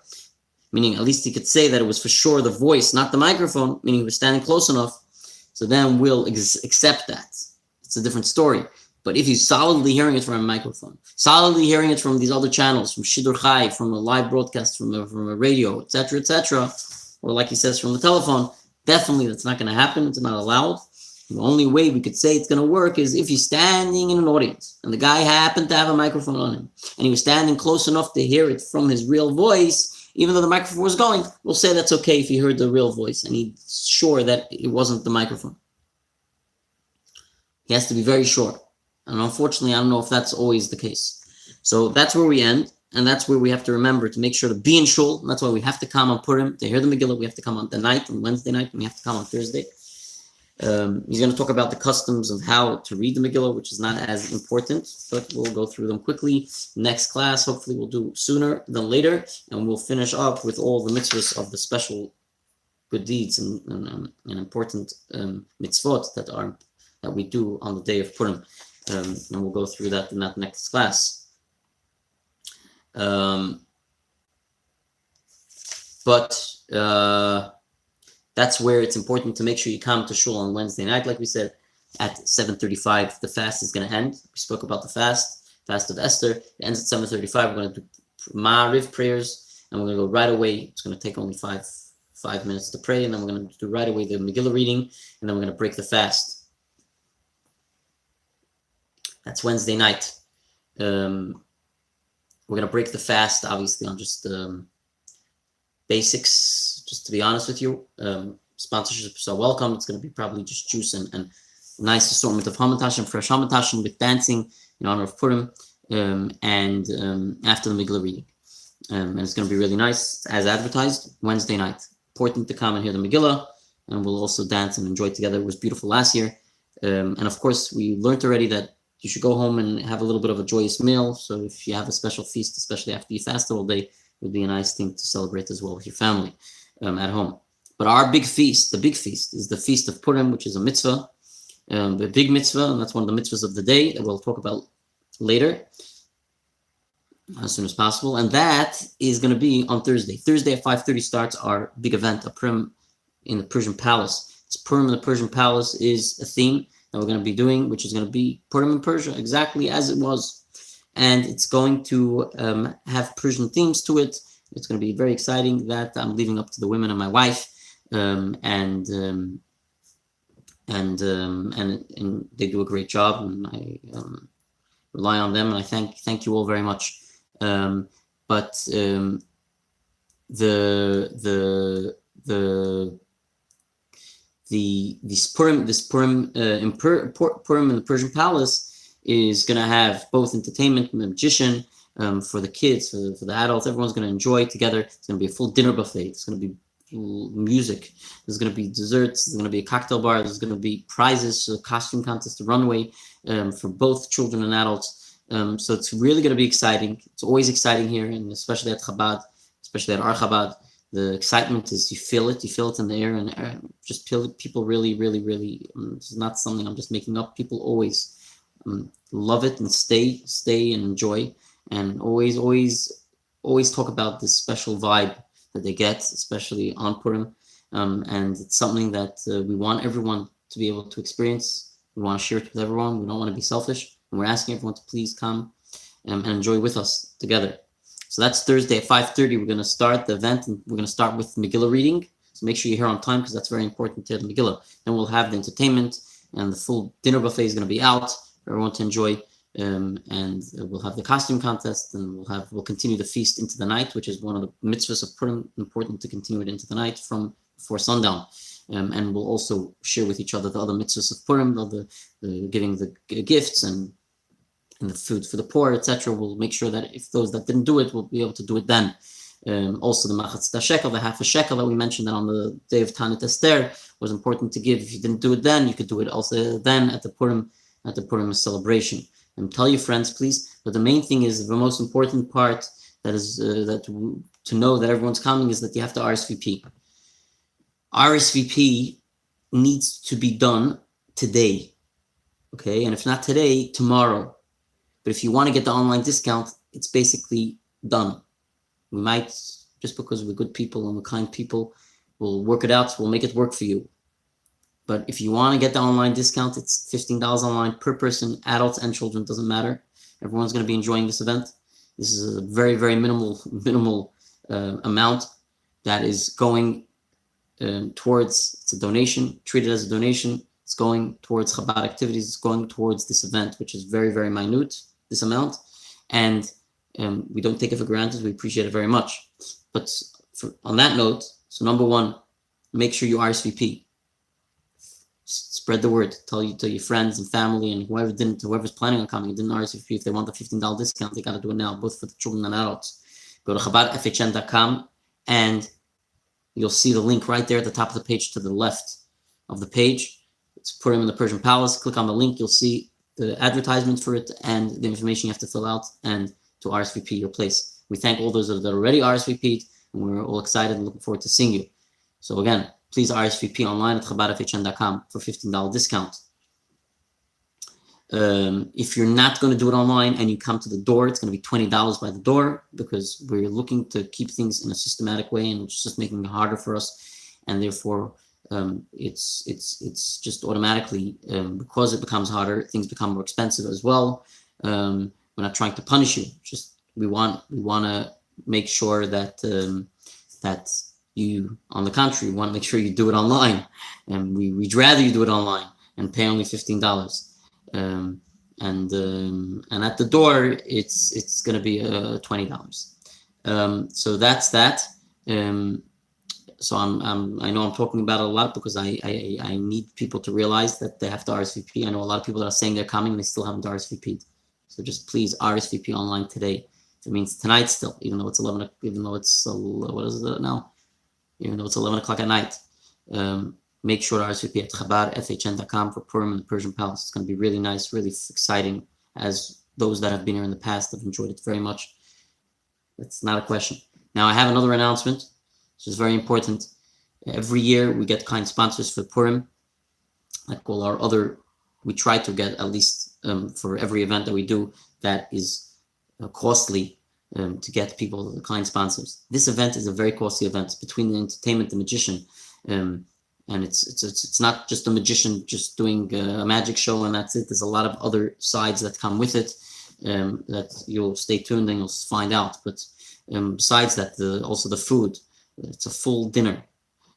meaning at least he could say that it was for sure the voice, not the microphone, meaning he was standing close enough, so then we'll accept that. It's a different story. But if he's solidly hearing it from a microphone, solidly hearing it from these other channels, from Shidur Chai, from a live broadcast, from a radio, etc., or like he says, from the telephone, definitely that's not going to happen. It's not allowed. The only way we could say it's going to work is if he's standing in an audience and the guy happened to have a microphone on him and he was standing close enough to hear it from his real voice, even though the microphone was going, we'll say that's okay if he heard the real voice and he's sure that it wasn't the microphone. He has to be very sure. And unfortunately, I don't know if that's always the case. So that's where we end. And that's where we have to remember to make sure to be in shul. And that's why we have to come on Purim. To hear the Megillah, we have to come on the night, on Wednesday night, and we have to come on Thursday. He's going to talk about the customs of how to read the Megillah, which is not as important, but we'll go through them quickly. Next class, hopefully we'll do sooner than later, and we'll finish up with all the mitzvahs of the special good deeds and important mitzvot that we do on the day of Purim. And we'll go through that in that next class. That's where it's important to make sure you come to shul on Wednesday night. Like we said, at 7:35, the fast is going to end. We spoke about the fast of Esther. It ends at 7:35. We're going to do Ma'ariv prayers, and we're going to go right away. It's going to take only five minutes to pray, and then we're going to do right away the Megillah reading, and then we're going to break the fast. That's Wednesday night. We're going to break the fast, obviously, on just basics, just to be honest with you. Sponsorships are welcome. It's going to be probably just juice and nice assortment of hamantash, fresh hamantash with dancing in honor of Purim, and after the Megillah reading. And it's going to be really nice, as advertised, Wednesday night. Important to come and hear the Megillah, and we'll also dance and enjoy together. It was beautiful last year. And of course, we learned already that you should go home and have a little bit of a joyous meal. So if you have a special feast, especially after you fasted all day, it would be a nice thing to celebrate as well with your family at home. But our big feast, the big feast, is the Feast of Purim, which is a mitzvah, a big mitzvah, and that's one of the mitzvahs of the day that we'll talk about later, as soon as possible. And that is going to be on Thursday. Thursday at 5:30 starts our big event, a Purim in the Persian Palace. This Purim in the Persian Palace is a theme that we're going to be doing, which is going to be Purim in Persia, exactly as it was. And it's going to have Persian themes to it. It's going to be very exciting. That I'm leaving up to the women and my wife. And they do a great job, and I rely on them, and I thank you all very much. This Purim in Purim in the Persian Palace is going to have both entertainment and magician for the kids, for the adults. Everyone's going to enjoy together. It's going to be a full dinner buffet. It's going to be music. There's going to be desserts. There's going to be a cocktail bar. There's going to be prizes, a costume contest, a runway for both children and adults. So it's really going to be exciting. It's always exciting here, and especially at Chabad, especially at our Chabad. The excitement is you feel it in the air, and just people really, really, really. It's not something I'm just making up. People always love it and stay and enjoy, and always talk about this special vibe that they get, especially on Purim, and it's something that we want everyone to be able to experience. We want to share it with everyone. We don't want to be selfish, and we're asking everyone to please come and enjoy with us together. So that's Thursday at 5:30. We're going to start the event, and we're going to start with Megillah reading. So make sure you're here on time, because that's very important to the Megillah. Then we'll have the entertainment, and the full dinner buffet is going to be out for everyone to enjoy. and we'll have the costume contest, and we'll continue the feast into the night, which is one of the mitzvahs of Purim, important to continue it into the night from before sundown. And we'll also share with each other the other mitzvahs of Purim, the giving the gifts and the food for the poor, etc. We'll make sure that if those that didn't do it, will be able to do it then. Also, the machatzta shekel, the half a shekel that we mentioned that on the day of Tanit Esther was important to give. If you didn't do it then, you could do it also then at the Purim celebration. And tell your friends, please. But the main thing is the most important part that is to know that everyone's coming is that you have to RSVP. RSVP needs to be done today, okay? And if not today, tomorrow. But if you want to get the online discount, it's basically done. We might, just because we're good people and we're kind people, we'll work it out, we'll make it work for you. But if you want to get the online discount, it's $15 online per person, adults and children, doesn't matter. Everyone's going to be enjoying this event. This is a very, very minimal amount that is going towards, it's a donation, treat it as a donation. It's going towards Chabad activities. It's going towards this event, which is very, very minute, this amount. And we don't take it for granted. We appreciate it very much. But on that note, so number one, make sure you RSVP. Spread the word. Tell your friends and family and whoever's planning on coming and didn't RSVP. If they want the $15 discount, they got to do it now, both for the children and adults. Go to chabadfhn.com and you'll see the link right there at the top of the page to the left of the page. It's Purim in the Persian Palace. Click on the link. You'll see the advertisement for it and the information you have to fill out and to RSVP your place. We thank all those that already RSVP'd, and we're all excited and looking forward to seeing you. So again, please RSVP online at chabadfhn.com for $15 discount. If you're not going to do it online and you come to the door, it's going to be $20 by the door, because we're looking to keep things in a systematic way, and it's just making it harder for us. And therefore, it's just automatically, because it becomes harder, things become more expensive as well. We're not trying to punish you. Just we want to make sure that that you, on the contrary, want to make sure you do it online, and we'd rather you do it online and pay only $15. And at the door, it's going to be $20. So that's that. So I know I'm talking about it a lot because I need people to realize that they have to RSVP. I know a lot of people that are saying they're coming and they still haven't RSVP'd. So just please RSVP online today. It means tonight still, even though it's what is it now? Even though it's 11 o'clock at night. Make sure to RSVP at chabadfhn.com for Purim in the Persian Palace. It's going to be really nice, really exciting, as those that have been here in the past have enjoyed it very much. That's not a question. Now, I have another announcement, which is very important. Every year, we get kind sponsors for Purim. Like all our other, we try to get at least for every event that we do that is costly to get people, kind sponsors. This event is a very costly event. Between the entertainment, the magician, and it's not just a magician just doing a magic show and that's it. There's a lot of other sides that come with it that you'll stay tuned and you'll find out. But besides that, also the food. It's a full dinner,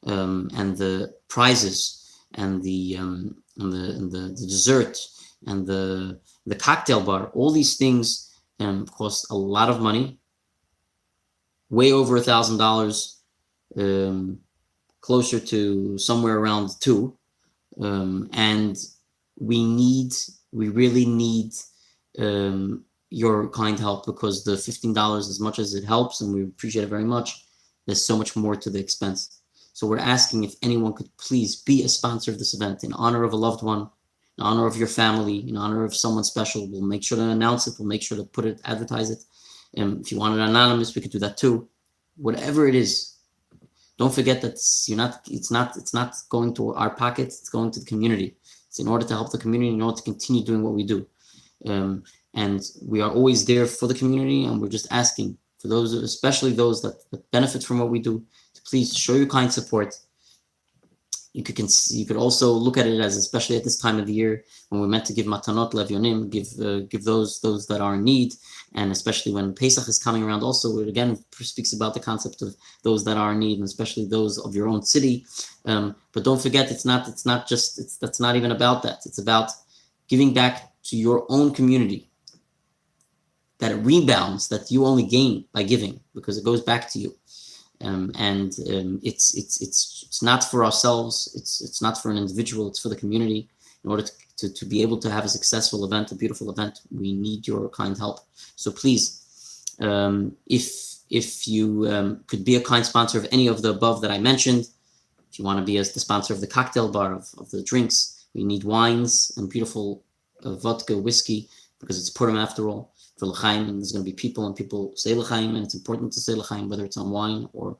and the prizes and the dessert and the cocktail bar. All these things cost a lot of money, way over $1,000. Closer to somewhere around $2, and we really need your kind help, because the $15, as much as it helps, and we appreciate it very much, there's so much more to the expense. So we're asking if anyone could please be a sponsor of this event in honor of a loved one, in honor of your family, in honor of someone special. We'll make sure to announce it. We'll make sure to advertise it. And if you want it anonymous, we could do that too. Whatever it is. Don't forget that it's not going to our pockets. It's going to the community. It's in order to help the community, in order to continue doing what we do. And we are always there for the community. And we're just asking for those, especially those that benefit from what we do, to please show your kind support. You could also look at it as, especially at this time of the year when we're meant to give matanot levyonim, give those that are in need, and especially when Pesach is coming around. Also, it again speaks about the concept of those that are in need, and especially those of your own city. But don't forget, that's not even about that. It's about giving back to your own community. that it rebounds, that you only gain by giving, because it goes back to you. It's not for ourselves. It's not for an individual. It's for the community. In order to be able to have a successful event, a beautiful event, we need your kind help. So please, if you could be a kind sponsor of any of the above that I mentioned, if you want to be as the sponsor of the cocktail bar, of the drinks, we need wines and beautiful vodka, whiskey, because it's Purim after all, for l'chaim, and there's going to be people, and people say l'chaim, and it's important to say l'chaim, whether it's on wine or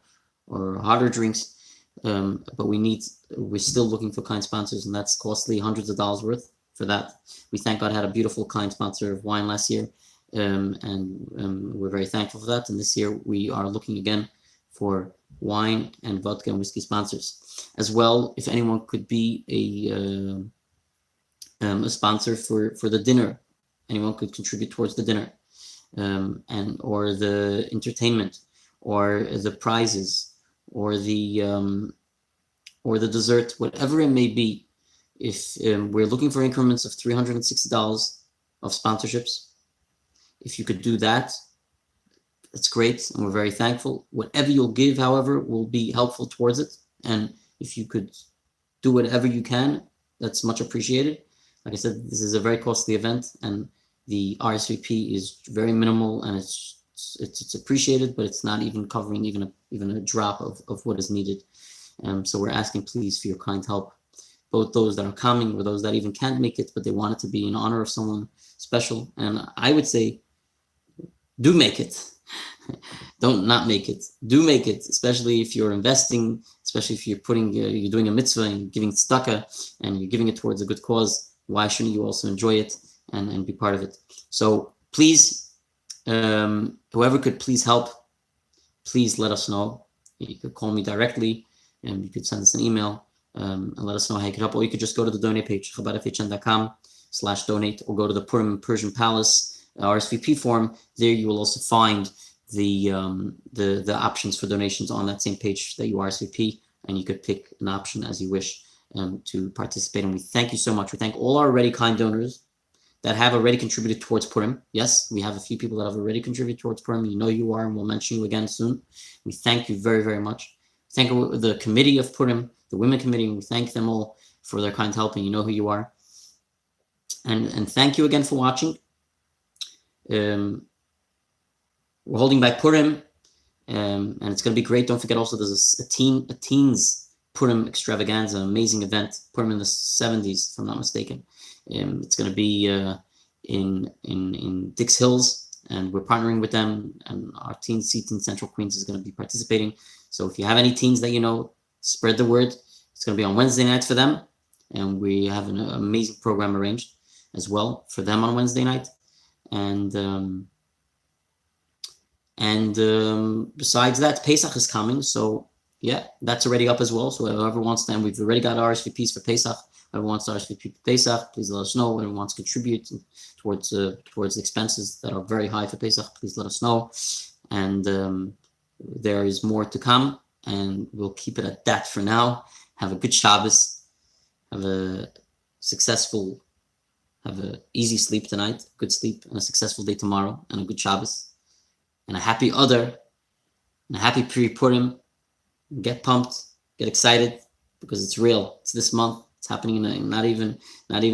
harder drinks. But we're still looking for kind sponsors, and that's costly, hundreds of dollars worth for that. We thank God had a beautiful kind sponsor of wine last year, and we're very thankful for that. And this year we are looking again for wine and vodka and whiskey sponsors as well. If anyone could be a sponsor for the dinner, anyone could contribute towards the dinner, and or the entertainment, or the prizes, or the dessert, whatever it may be. If we're looking for increments of $360 of sponsorships, if you could do that, that's great, and we're very thankful. Whatever you'll give, however, will be helpful towards it, and if you could do whatever you can, that's much appreciated. Like I said, this is a very costly event, and the RSVP is very minimal, and it's appreciated, but it's not even covering even a drop of what is needed. So we're asking, please, for your kind help, both those that are coming or those that even can't make it, but they want it to be in honor of someone special. And I would say, do make it. Don't not make it. Do make it, especially if you're investing, especially if you're doing a mitzvah and giving tzedakah, and you're giving it towards a good cause. Why shouldn't you also enjoy it and be part of it? So please, whoever could please help, please let us know. You could call me directly, and you could send us an email and let us know how you could help. Or you could just go to the donate page, chabadfhn.com/donate, or go to the Purim Persian Palace RSVP form. There you will also find the options for donations on that same page that you RSVP, and you could pick an option as you wish to participate. And we thank you so much. We thank all our already kind donors that have already contributed towards Purim. Yes, we have a few people that have already contributed towards Purim. You know you are, and we'll mention you again soon. We thank you very, very much. Thank the committee of Purim, the women committee, and we thank them all for their kind help, and you know who you are. And thank you again for watching. We're holding back Purim, and it's going to be great. Don't forget also there's a teens Purim extravaganza, amazing event, Purim in the 70s, if I'm not mistaken. It's going to be in Dix Hills, and we're partnering with them, and our teen seat in Central Queens is going to be participating. So if you have any teens that you know, spread the word. It's going to be on Wednesday nights for them, and we have an amazing program arranged as well for them on Wednesday night. And besides that, Pesach is coming, so yeah, that's already up as well. So whoever wants to, and we've already got RSVPs for Pesach. Whoever wants to RSVP for Pesach, please let us know. Whoever wants to contribute towards expenses that are very high for Pesach, please let us know. And there is more to come, and we'll keep it at that for now. Have a good Shabbos. Have a easy sleep tonight, good sleep, and a successful day tomorrow, and a good Shabbos, and a happy Adar, and a happy Purim. Get pumped, get excited, because it's real. It's this month. It's happening in not even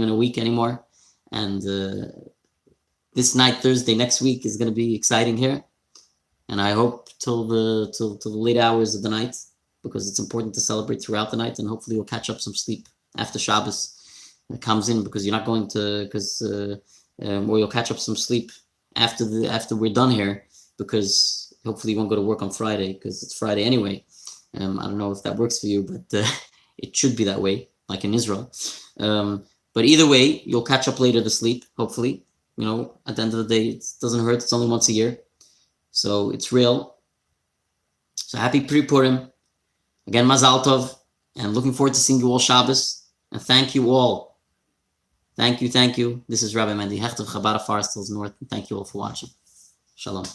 a week anymore. And this night, Thursday, next week is going to be exciting here. And I hope till the late hours of the night, because it's important to celebrate throughout the night, and hopefully we'll catch up some sleep after Shabbos comes in, because you're not going to, or you'll catch up some sleep after we're done here, because hopefully you won't go to work on Friday, because it's Friday anyway. I don't know if that works for you, but it should be that way, like in Israel. But either way, you'll catch up later to sleep, hopefully. You know, at the end of the day, it doesn't hurt. It's only once a year. So it's real. So happy Purim. Again, Mazal Tov. And looking forward to seeing you all Shabbos. And thank you all. Thank you. This is Rabbi Mendy Hecht of Chabad of Forest Hills North. And thank you all for watching. Shalom.